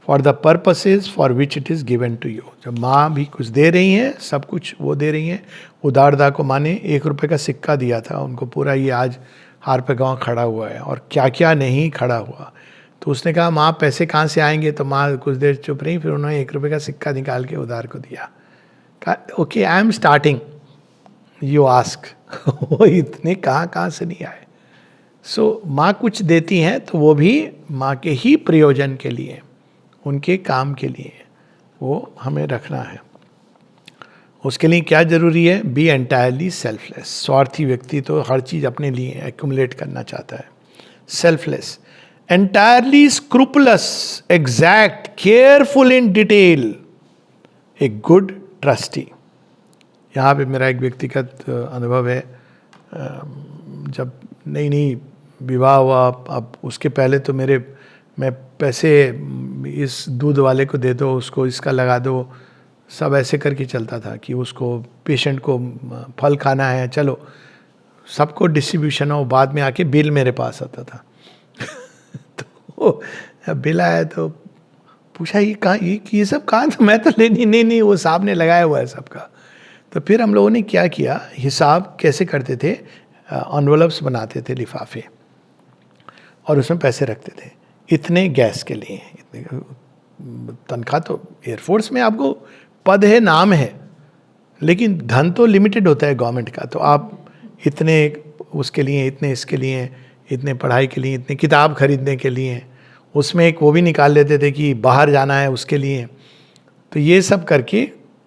for the purposes for which it is given to you. जब माँ भी कुछ दे रही हैं, सब कुछ वो दे रही हैं। उदारदा को माँ ने 1 रुपये का सिक्का दिया था उनको, पूरा ये आज हार पे गाँव खड़ा हुआ है, और क्या क्या नहीं खड़ा हुआ। तो उसने कहा माँ पैसे कहाँ से आएंगे? तो माँ कुछ देर चुप रही, फिर उन्होंने 1 रुपये का सिक्का निकाल के उधार को दिया। कहा okay I am starting, you ask. वो इतने कहाँ से नहीं आए। सो माँ कुछ देती हैं तो वो भी माँ के ही प्रयोजन के लिए, उनके काम के लिए वो हमें रखना है। उसके लिए क्या जरूरी है? B entirely selfless. स्वार्थी व्यक्ति तो हर चीज़ अपने लिए एक्यूमुलेट करना चाहता है। Selfless, entirely scrupulous, exact, careful in detail, a good trustee। यहाँ पे मेरा एक व्यक्तिगत अनुभव है। जब नई विवाह हुआ, अब उसके पहले तो मैं पैसे इस दूध वाले को दे दो, उसको इसका लगा दो, सब ऐसे करके चलता था कि उसको पेशेंट को फल खाना है, चलो सबको डिस्ट्रीब्यूशन हो। बाद में आके बिल मेरे पास आता था तो बिल आया तो पूछा ये कहाँ, ये सब कहाँ? तो मैं तो नहीं वो साहब ने लगाया हुआ है सबका। तो फिर हम लोगों ने क्या किया, हिसाब कैसे करते थे, एनवेलप्स बनाते थे, लिफाफे, और उसमें पैसे रखते थे। इतने गैस के लिए, इतने तनख्वाह। तो एयरफोर्स में आपको पद है, नाम है, लेकिन धन तो लिमिटेड होता है गवर्नमेंट का। तो आप इतने उसके लिए, इतने इसके लिए, इतने पढ़ाई के लिए, इतने किताब खरीदने के लिए, उसमें एक वो भी निकाल लेते थे कि बाहर जाना है उसके लिए। तो ये सब करके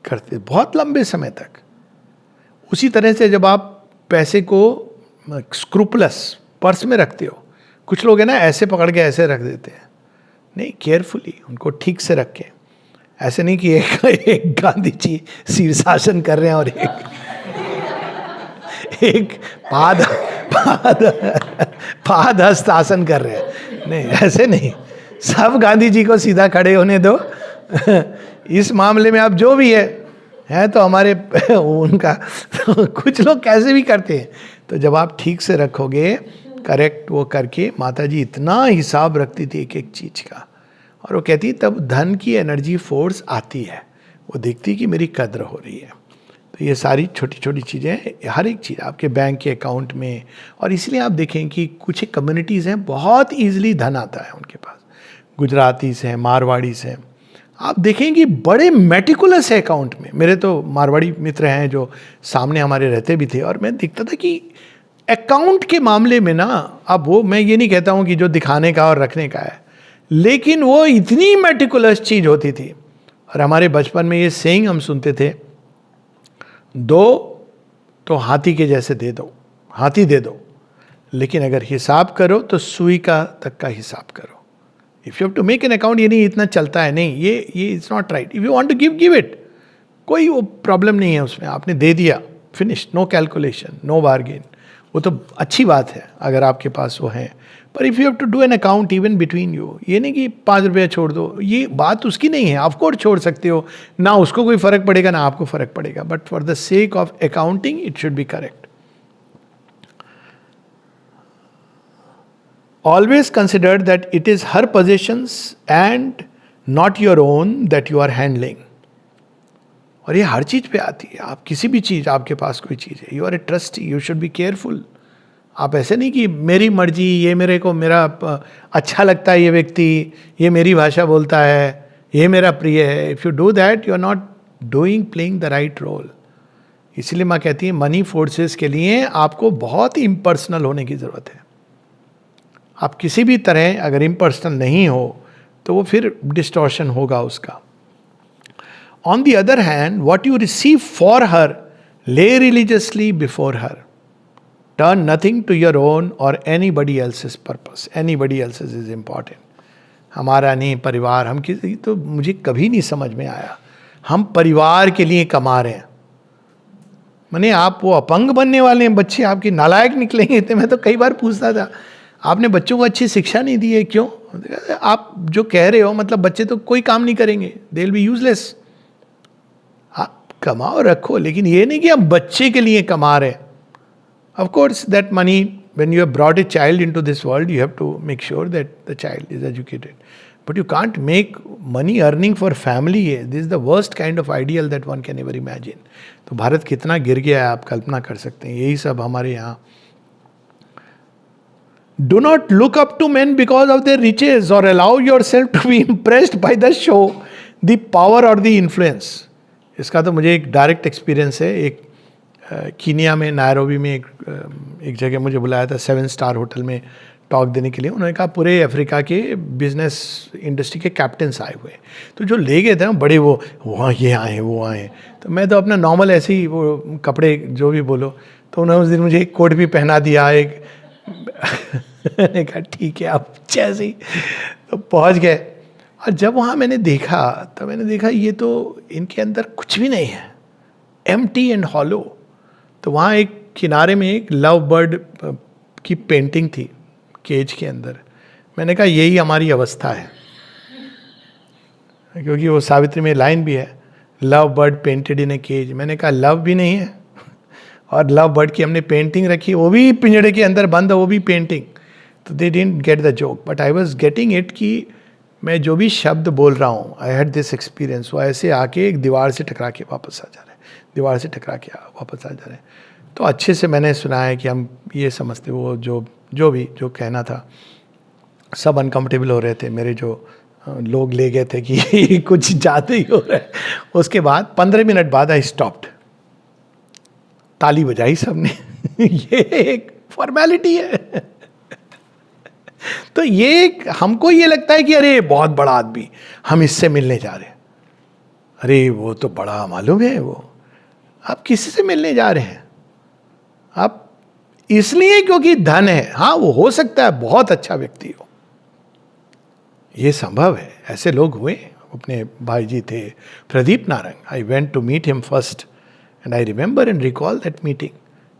करते बहुत लंबे समय तक। उसी तरह से जब आप पैसे को स्क्रूपलस पर्स में रखते हो, कुछ लोग हैं ना ऐसे पकड़ के ऐसे रख देते हैं, नहीं, केयरफुली उनको ठीक से रखें। ऐसे नहीं कि एक गांधी जी शीर्षासन कर रहे हैं और एक पाद हस्त आसन कर रहे हैं, नहीं ऐसे नहीं। सब गांधी जी को सीधा खड़े होने दो। इस मामले में आप जो भी है है तो हमारे उनका कुछ लोग कैसे भी करते हैं। तो जब आप ठीक से रखोगे, करेक्ट वो करके, माता जी इतना हिसाब रखती थी एक एक चीज का, और वो कहती तब धन की एनर्जी फोर्स आती है, वो देखती कि मेरी कद्र हो रही है। तो ये सारी छोटी छोटी चीज़ें, हर एक चीज़ आपके बैंक के अकाउंट में, और इसलिए आप देखें कि कुछ कम्युनिटीज़ हैं बहुत ईजिली धन आता है उनके पास, गुजरातीस हैं, मारवाड़ीस हैं, आप देखेंगे बड़े मेटिकुलस है अकाउंट में। मेरे तो मारवाड़ी मित्र हैं जो सामने हमारे रहते भी थे, और मैं देखता था कि अकाउंट के मामले में ना, अब वो मैं ये नहीं कहता हूँ कि जो दिखाने का और रखने का है, लेकिन वो इतनी मेटिकुलस चीज होती थी। और हमारे बचपन में ये सेइंग हम सुनते थे, दो तो हाथी के जैसे दे दो, हाथी दे दो, लेकिन अगर हिसाब करो तो सुई का तक का हिसाब करो। If you have to make an account, ये नहीं इतना चलता है, नहीं, ये it's not right. If you want to give it, कोई वो प्रॉब्लम नहीं है उसमें, आपने दे दिया, finish, no calculation, no bargain, वो तो अच्छी बात है अगर आपके पास वो है। पर if you have to do an account even between you, ये नहीं कि 5 रुपया छोड़ दो, ये बात उसकी नहीं है, ऑफकोर्स छोड़ सकते हो ना, उसको कोई फर्क पड़ेगा ना आपको फर्क पड़ेगा, but for the sake of accounting it should be correct. Always consider that it is her possessions and not your own that you are handling. और ये हर चीज पे आती है, आप किसी भी चीज, आपके पास कोई चीज है, you are a trustee, you should be careful. आप ऐसे नहीं कि मेरी मर्जी, ये मेरे को मेरा अच्छा लगता है, ये व्यक्ति, ये मेरी भाषा बोलता है, ये मेरा प्रिय है। If you do that, you are not playing the right role. इसलिए माँ कहती है मनी फोर्सेस के लिए आपको बहुत ही इम्पर्सनल होने की जरूरत है। आप किसी भी तरह अगर इम्पर्सनल नहीं हो तो वो फिर डिस्टॉर्शन होगा उसका। On the other hand, what you receive for her, lay religiously before her, turn nothing to your own or anybody else's purpose. Anybody else's is important, हमारा नहीं, परिवार, हम किसी, तो मुझे कभी नहीं समझ में आया हम परिवार के लिए कमा रहे हैं। मैंने, आप वो अपंग बनने वाले हैं बच्चे, आपके नालायक निकलेंगे। तो मैं तो कई बार पूछता था, आपने बच्चों को अच्छी शिक्षा नहीं दी है, क्यों? आप जो कह रहे हो मतलब बच्चे तो कोई काम नहीं करेंगे, दे विल बी यूजलेस। आप कमाओ रखो, लेकिन ये नहीं कि हम बच्चे के लिए कमा रहे हैं। Of course that money, when you have brought a child into this world, you have to make sure that the child is educated, but you can't make money earning for family. This is the worst kind of ideal that one can ever imagine. तो भारत कितना गिर गया है, आप कल्पना कर सकते हैं। यही सब हमारे यहाँ। Do not look up to men because of their riches or allow yourself to be impressed by the show, the power or the influence. इसका तो मुझे एक डायरेक्ट एक्सपीरियंस है। एक कीनिया में, नायरोबी में एक जगह मुझे बुलाया था 7 स्टार होटल में टॉक देने के लिए। उन्होंने कहा पूरे अफ्रीका के बिजनेस इंडस्ट्री के कैप्टन्स आए हुए, तो जो ले गए थे ना बड़े, वो वहाँ ये आए वो आए, तो मैं तो अपना नॉर्मल ऐसे ही वो कपड़े जो भी बोलो, तो उन्होंने उस दिन मुझे एक कोट भी पहना दिया, एक मैंने कहा ठीक है, आप जैसे ही तो पहुंच गए। और जब वहाँ मैंने देखा, तो मैंने देखा ये तो इनके अंदर कुछ भी नहीं है, एम्प्टी एंड हॉलो। तो वहाँ एक किनारे में एक लव बर्ड की पेंटिंग थी केज के अंदर। मैंने कहा यही हमारी अवस्था है, क्योंकि वो सावित्री में लाइन भी है, love bird painted in a cage. मैंने कहा लव भी नहीं है, और लव बर्ड की हमने पेंटिंग रखी, वो भी पिंजड़े के अंदर बंद है, वो भी पेंटिंग। तो they didn't get the joke, but I was getting it कि मैं जो भी शब्द बोल रहा हूँ, आई हैड दिस एक्सपीरियंस, वो ऐसे आके एक दीवार से टकरा के वापस आ जा रहे हैं, दीवार से टकरा के वापस आ जा रहे हैं। तो अच्छे से मैंने सुना है कि हम ये समझते, वो जो भी जो कहना था, सब अनकम्फर्टेबल हो रहे थे। मेरे जो लोग ले गए थे कि कुछ ज़्यादा ही हो रहा है। उसके बाद 15 मिनट बाद आई स्टॉप्ड, ताली बजाई सबने। ये एक फॉर्मेलिटी है। तो ये हमको ये लगता है कि अरे बहुत बड़ा आदमी, हम इससे मिलने जा रहे हैं, अरे वो तो बड़ा मालूम है। वो आप किसी से मिलने जा रहे हैं? आप इसलिए क्योंकि धन है। हाँ, वो हो सकता है बहुत अच्छा व्यक्ति हो, ये संभव है, ऐसे लोग हुए। अपने भाई जी थे Pradeep Narang, I went to meet him first and I remember and recall that meeting,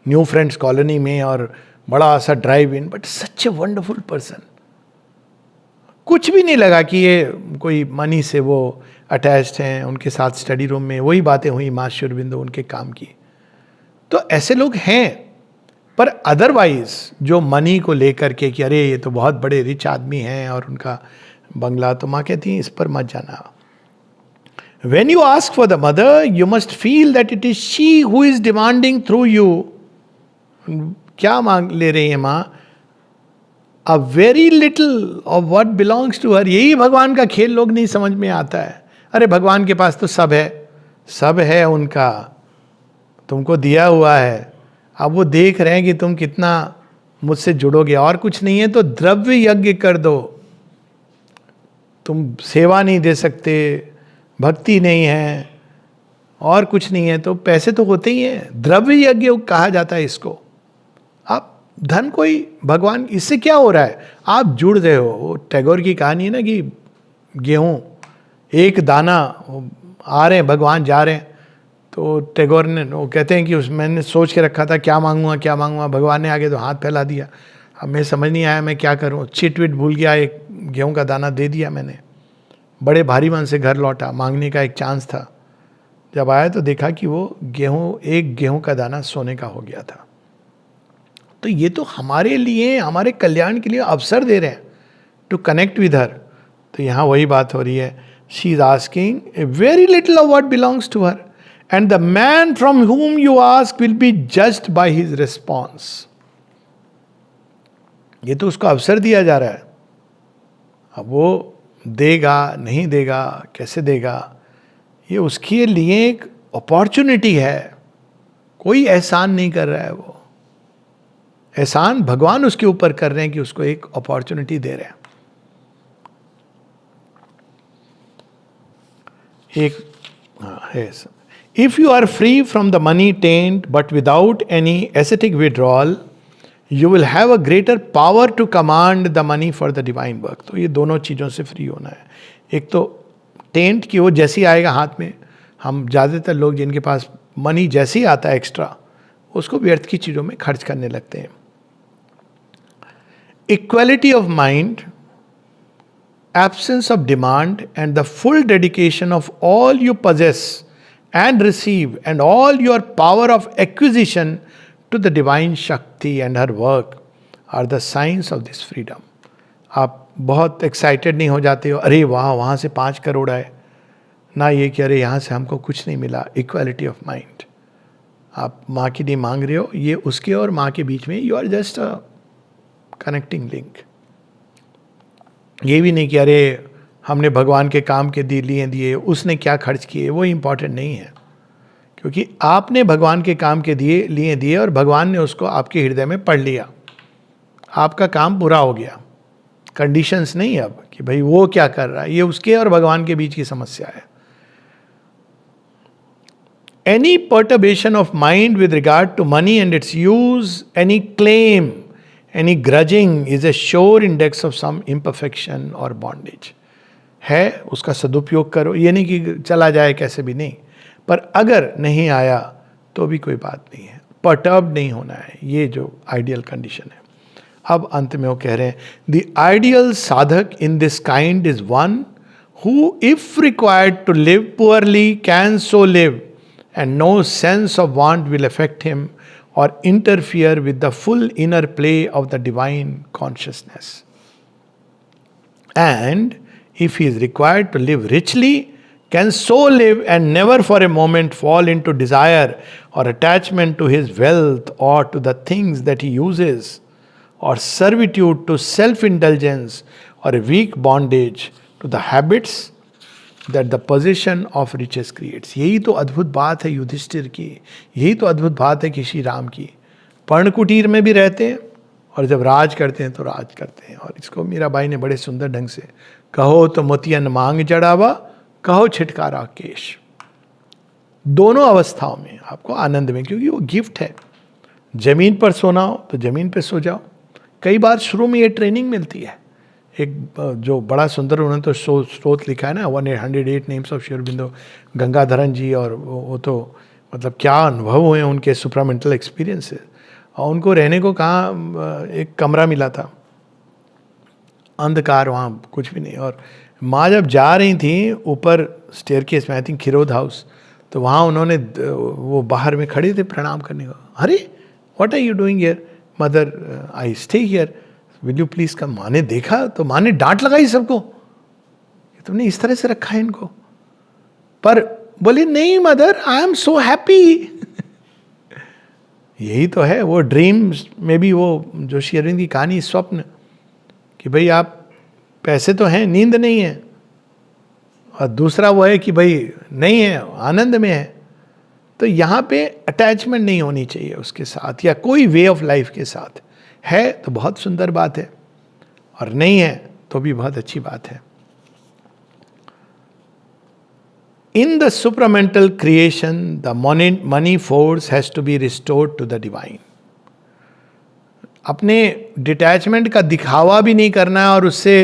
New Friends Colony में, और बड़ा सा drive in, but such a wonderful person. कुछ भी नहीं लगा कि ये कोई मनी से वो अटैच्ड हैं, उनके साथ स्टडी रूम में वही बातें हुई माँ श्री अरबिंदो उनके काम की। तो ऐसे लोग हैं। पर अदरवाइज जो मनी को लेकर के कि अरे ये तो बहुत बड़े रिच आदमी हैं और उनका बंगला, तो माँ कहती हैं इस पर मत जाना। When you ask for the mother, you must feel that it is she who is demanding through you. क्या मांग ले रही है माँ? A very little of what belongs to her. यही भगवान का खेल लोग नहीं समझ में आता है। अरे भगवान के पास तो सब है उनका, तुमको दिया हुआ है। अब वो देख रहे हैं कि तुम कितना मुझसे जुड़ोगे, और कुछ नहीं है तो द्रव्य यज्ञ कर दो। तुम सेवा नहीं दे सकते, भक्ति नहीं है, और कुछ नहीं है, तो पैसे तो होते ही हैं। द्रव्य यज्ञ कहा जाता है इसको। आप धन कोई भगवान, इससे क्या हो रहा है? आप जुड़ रहे हो। वो टैगोर की कहानी है ना कि गेहूं एक दाना आ रहे हैं, भगवान जा रहे हैं। तो टैगोर ने, वो कहते हैं कि मैंने सोच के रखा था क्या मांगूंगा, भगवान ने आगे तो हाथ फैला दिया। अब मैं समझ नहीं आया मैं क्या करूं, चिट विट भूल गया, एक गेहूं का दाना दे दिया मैंने। बड़े भारी मन से घर लौटा, मांगने का एक चांस था। जब आया तो देखा कि वो एक गेहूं का दाना सोने का हो गया था। तो ये तो हमारे लिए, हमारे कल्याण के लिए अवसर दे रहे हैं टू कनेक्ट विद हर। तो यहाँ वही बात हो रही है, she is asking a very little of what belongs to her, and the man from whom you ask will be judged by his response. ये तो उसको अवसर दिया जा रहा है। अब वो देगा नहीं देगा, कैसे देगा, ये उसके लिए एक अपॉर्चुनिटी है। कोई एहसान नहीं कर रहा है, वो एहसान भगवान उसके ऊपर कर रहे हैं कि उसको एक अपॉर्चुनिटी दे रहे हैं। एक है, if you are free from the money taint but without any aesthetic withdrawal, you will have a greater power to command the money for the divine work. तो ये दोनों चीज़ों से फ्री होना है। एक तो टेंट की, वो जैसे ही आएगा हाथ में, हम ज़्यादातर लोग जिनके पास मनी जैसे ही आता है एक्स्ट्रा, उसको व्यर्थ की चीज़ों में खर्च करने लगते हैं। Equality of mind, absence of demand, and the full dedication of all you possess and receive, and all your power of acquisition to the divine Shakti and her work are the signs of this freedom. आप बहुत एक्साइटेड नहीं हो जाते हो, अरे वाह वहाँ से 5 करोड़ आए, ना ये कि अरे यहाँ से हमको कुछ नहीं मिला। इक्वालिटी ऑफ माइंड, आप माँ के लिए मांग रहे हो, ये उसके और माँ के बीच में you are just a connecting link. ये भी नहीं कि अरे हमने भगवान के काम के दिए, उसने क्या खर्च किए, वो इम्पॉर्टेंट नहीं है। क्योंकि आपने भगवान के काम के दिए और भगवान ने उसको आपके हृदय में पढ़ लिया, आपका काम पूरा हो गया। कंडीशंस नहीं अब कि भाई वो क्या कर रहा है, ये उसके और भगवान के बीच की समस्या है। Any perturbation of mind with regard to money and its use, any claim, any grudging is a sure index of some imperfection और बॉन्डेज है। उसका सदुपयोग करो, ये नहीं कि चला जाए कैसे भी नहीं, पर अगर नहीं आया तो भी कोई बात नहीं है, पर्टर्ब नहीं होना है। ये जो आइडियल कंडीशन है। अब अंत में वो कह रहे हैं, the ideal sadhak in this kind is one who if required to live poorly can so live, and no sense of want will affect him or interfere with the full inner play of the divine consciousness. And if he is required to live richly, can so live and never for a moment fall into desire or attachment to his wealth or to the things that he uses, or servitude to self-indulgence or a weak bondage to the habits that the possession of riches creates. यही तो अद्भुत बात है युधिष्ठिर की, यही तो अद्भुत बात है कि श्री राम की। पर्णकुटीर में भी रहते हैं और जब राज करते हैं तो राज करते हैं। और इसको मीराबाई ने बड़े सुंदर ढंग से, कहो तो मोतियन मांग जड़ावा, कहो छिटकारा केश। दोनों अवस्थाओं में आपको आनंद में, क्योंकि वो गिफ्ट है। जमीन पर सोना हो तो जमीन पर सो जाओ। कई बार शुरू में ये ट्रेनिंग मिलती है। एक जो बड़ा सुंदर उन्होंने तो स्रोत लिखा है ना, 108 नेम्स ऑफ श्री अरबिंदो, गंगाधरन जी, और वो तो मतलब क्या अनुभव हुए उनके सुप्रामेंटल एक्सपीरियंसेस। और उनको रहने को कहाँ, एक कमरा मिला था, अंधकार, वहाँ कुछ भी नहीं, और माँ जब जा रही थी ऊपर स्टेयरकेस में, आई थिंक खिरोद हाउस, तो वहाँ उन्होंने वो बाहर में खड़े थे प्रणाम करने को. अरे what are you doing here? Mother, I stay here, will you please come. माँ ने देखा तो माँ ने डांट लगाई सबको, तुमने इस तरह से रखा है इनको. पर बोले नहीं mother, I am so happy. यही तो है वो ड्रीम में भी, वो जो श्री अरविंद की कहानी, स्वप्न, कि भाई आप पैसे तो हैं, नींद नहीं है. और दूसरा वो है कि भाई नहीं है, आनंद में है. तो यहाँ पे अटैचमेंट नहीं होनी चाहिए उसके साथ, या कोई वे ऑफ लाइफ के साथ. है तो बहुत सुंदर बात है, और नहीं है तो भी बहुत अच्छी बात है. In the supramental creation, the money force has to be restored to the divine. अपने डिटैचमेंट का दिखावा भी नहीं करना है और उससे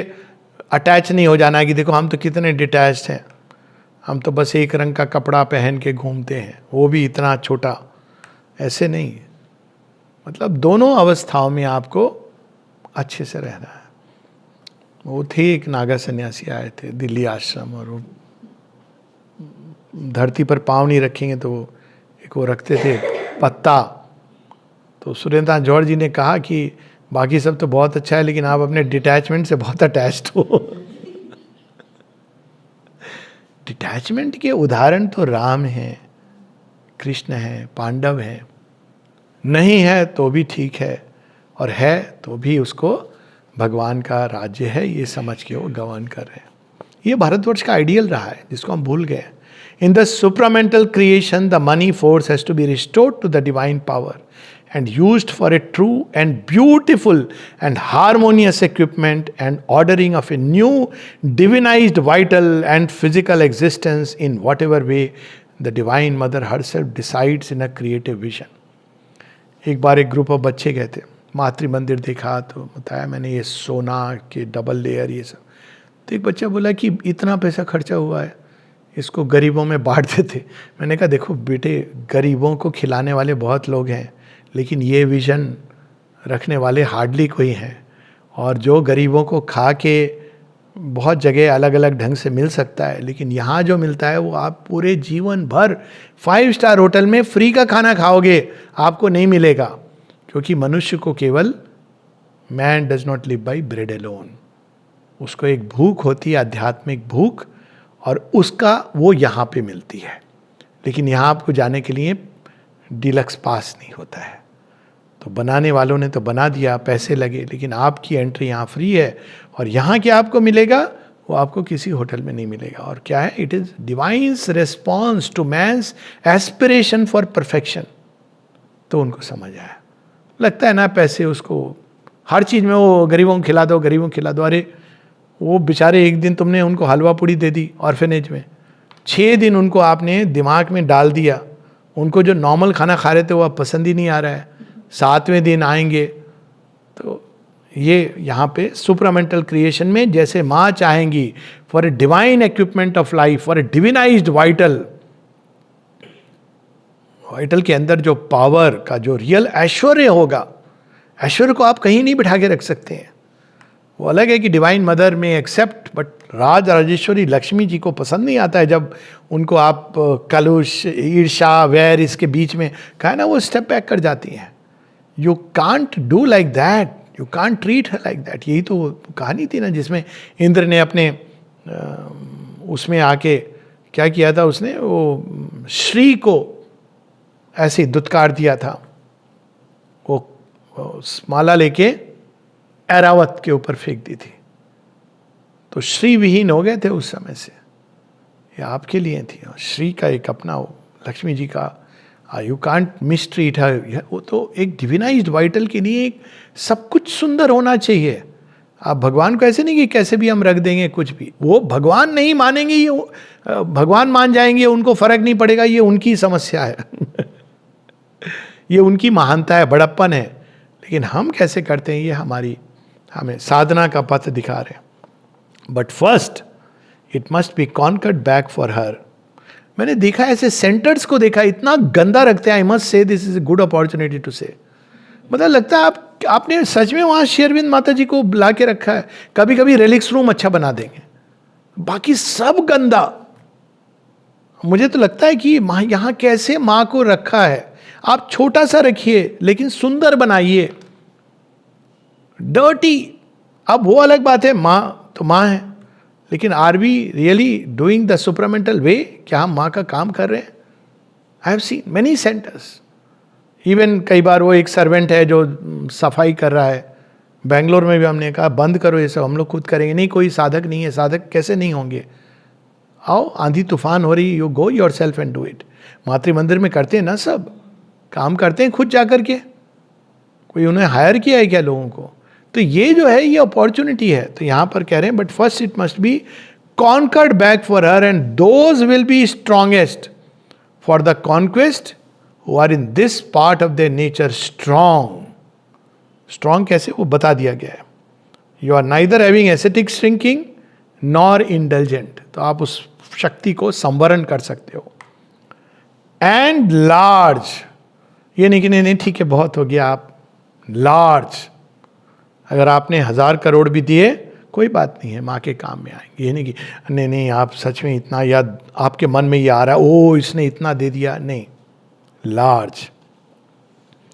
अटैच नहीं हो जाना है कि देखो हम तो कितने डिटैच्ड हैं, हम तो बस एक रंग का कपड़ा पहन के घूमते हैं, वो भी इतना छोटा. ऐसे नहीं. मतलब दोनों अवस्थाओं में आपको अच्छे से रहना है. वो थे एक नागा सन्यासी आए थे दिल्ली आश्रम, और वो धरती पर पाँव नहीं रखेंगे तो एक वो रखते थे पत्ता. तो सुरेंद्र नाथ जौहर जी ने कहा कि बाकी सब तो बहुत अच्छा है, लेकिन आप अपने डिटैचमेंट से बहुत अटैच्ड हो. डिटैचमेंट के उदाहरण तो राम हैं, कृष्ण हैं, पांडव हैं. नहीं है तो भी ठीक है, और है तो भी उसको भगवान का राज्य है ये समझ के वो गवर्न कर रहे हैं. ये भारतवर्ष का आइडियल रहा है जिसको हम भूल गए. In the supramental creation, the money force has to be restored to the divine power and used for a true and beautiful and harmonious equipment and ordering of a new divinized vital and physical existence in whatever way the Divine Mother herself decides in a creative vision. एक बार एक ग्रुप ऑफ बच्चे गए थे, मातृ मंदिर देखा तो बताया मैंने ये सोना के डबल लेयर ये सब. तो एक बच्चा बोला कि इतना पैसा खर्चा हुआ है, इसको गरीबों में बांट देते. मैंने कहा देखो बेटे, गरीबों को खिलाने वाले बहुत लोग हैं, लेकिन ये विजन रखने वाले हार्डली कोई हैं. और जो गरीबों को खा के बहुत जगह अलग अलग ढंग से मिल सकता है, लेकिन यहाँ जो मिलता है वो आप पूरे जीवन भर 5 स्टार होटल में फ्री का खाना खाओगे, आपको नहीं मिलेगा. क्योंकि मनुष्य को केवल man does not live by bread alone, उसको एक भूख होती है, आध्यात्मिक भूख, और उसका वो यहाँ पे मिलती है. लेकिन यहाँ आपको जाने के लिए डिलक्स पास नहीं होता है. तो बनाने वालों ने तो बना दिया, पैसे लगे, लेकिन आपकी एंट्री यहाँ फ्री है. और यहाँ क्या आपको मिलेगा वो आपको किसी होटल में नहीं मिलेगा. और क्या है? It is divine's response to man's aspiration for perfection. तो उनको समझ आया. लगता है ना पैसे उसको हर चीज़ में, वो गरीबों को खिला दो, गरीबों को खिला दो. अरे वो बेचारे एक दिन तुमने उनको हलवा पूड़ी दे दी ऑर्फेनेज में, 6 दिन उनको आपने दिमाग में डाल दिया, उनको जो नॉर्मल खाना खा रहे थे वो अब पसंद ही नहीं आ रहा है. 7वें दिन आएंगे. तो ये यहाँ पे सुपरामेंटल क्रिएशन में जैसे माँ चाहेंगी for a divine equipment of life, for a divinised vital, vital के अंदर जो पावर का जो रियल ऐश्वर्य होगा, ऐश्वर्य को आप कहीं नहीं बिठा के रख सकते हैं. वो अलग है कि डिवाइन मदर में एक्सेप्ट, बट राज राजेश्वरी लक्ष्मी जी को पसंद नहीं आता है जब उनको आप कलुष, ईर्षा, वैर इसके बीच में कहा ना, वो स्टेप बैक कर जाती हैं. You can't do like that, you can't treat her like that. यही तो कहानी थी ना जिसमें इंद्र ने अपने उसमें आके क्या किया था, उसने वो श्री को ऐसे दुत्कार दिया था. वो माला लेके ऐरावत के ऊपर फेंक दी थी, तो श्री विहीन हो गए थे उस समय से. ये आपके लिए थी. और श्री का एक अपना लक्ष्मी जी का, यू कांट मिसट्रीट हर. वो तो एक डिविनाइज्ड वाइटल के लिए एक सब कुछ सुंदर होना चाहिए. आप भगवान को ऐसे नहीं कि कैसे भी हम रख देंगे कुछ भी, वो भगवान नहीं मानेंगे, ये भगवान मान जाएंगे, उनको फर्क नहीं पड़ेगा, ये उनकी समस्या है. ये उनकी महानता है, बड़प्पन है. लेकिन हम कैसे करते हैं, ये हमें साधना का पथ दिखा रहे हैं. But first it must be conquered back for her. मैंने देखा ऐसे सेंटर्स को देखा, इतना गंदा रखते हैं. I must say this is a good opportunity to say. मतलब लगता है आपने सच में वहाँ श्री अरविंद माता जी को बुला के रखा है. कभी कभी रेलिक्स रूम अच्छा बना देंगे, बाकी सब गंदा। मुझे तो लगता है कि माँ यहां कैसे माँ को रखा है। आप छोटा सा रखिए लेकिन सुंदर बनाइए। डर्टी, अब वो अलग बात है, माँ तो माँ है, लेकिन are we really doing the supramental way? क्या हम माँ का काम कर रहे हैं? I have seen many centres, even कई बार वो एक सर्वेंट है जो सफाई कर रहा है। बेंगलोर में भी हमने कहा बंद करो ये सब, हम लोग खुद करेंगे। नहीं, कोई साधक नहीं है। साधक कैसे नहीं होंगे? आओ, आंधी तूफान हो रही, you go your self and do it. मातृ मंदिर में करते हैं ना, सब काम करते हैं खुद जाकर के। कोई उन्हें हायर किया है क्या लोगों को? तो ये जो है ये अपॉर्चुनिटी है। तो यहां पर कह रहे हैं, but first it must be conquered back for her and those will be strongest for the conquest who are in this part of their nature strong. Strong कैसे, वो बता दिया गया है। You are neither having ascetic shrinking nor indulgent, तो आप उस शक्ति को संवरण कर सकते हो। एंड लार्ज, ये नहीं कि नहीं ठीक है बहुत हो गया, आप लार्ज। अगर आपने 1000 करोड़ भी दिए कोई बात नहीं है, माँ के काम में आएंगे। ये नहीं कि नहीं आप सच में इतना, या आपके मन में ये आ रहा है ओ इसने इतना दे दिया, नहीं, लार्ज।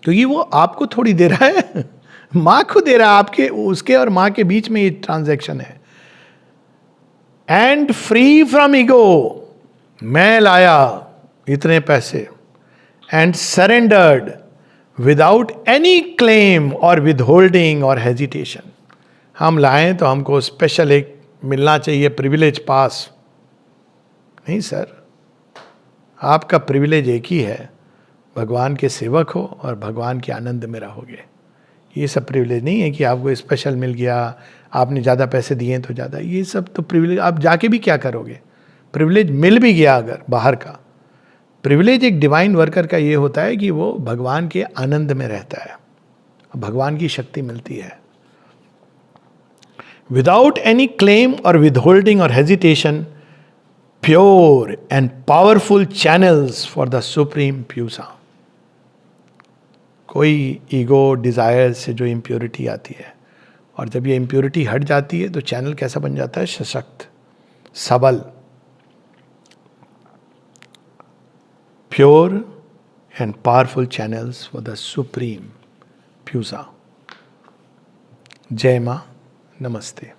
क्योंकि वो आपको थोड़ी दे रहा है माँ को दे रहा है। आपके, उसके और माँ के बीच में ये ट्रांजैक्शन है। एंड फ्री फ्रॉम ईगो, मैं लाया इतने पैसे, and surrendered without any claim और विदहोल्डिंग और हेजिटेशन। हम लाएं तो हमको स्पेशल एक मिलना चाहिए, प्रिविलेज पास। नहीं सर, आपका प्रिविलेज एक ही है, भगवान के सेवक हो और भगवान के आनंद में रहोगे। ये सब प्रिविलेज नहीं है कि आपको स्पेशल मिल गया, आपने ज़्यादा पैसे दिए तो ज़्यादा। ये सब तो प्रिविलेज, आप जाके भी क्या करोगे? प्रिविलेज मिल भी गया अगर बाहर का, प्रिविलेज एक डिवाइन वर्कर का ये होता है कि वो भगवान के आनंद में रहता है, भगवान की शक्ति मिलती है। विदाउट एनी क्लेम और विदहोल्डिंग और hesitation, pure and powerful channels for the supreme Pusa. कोई ईगो डिजायर से जो इम्प्योरिटी आती है, और जब ये इम्प्योरिटी हट जाती है तो चैनल कैसा बन जाता है? सशक्त, सबल, pure and powerful channels for the supreme Pusa. जय मां, नमस्ते।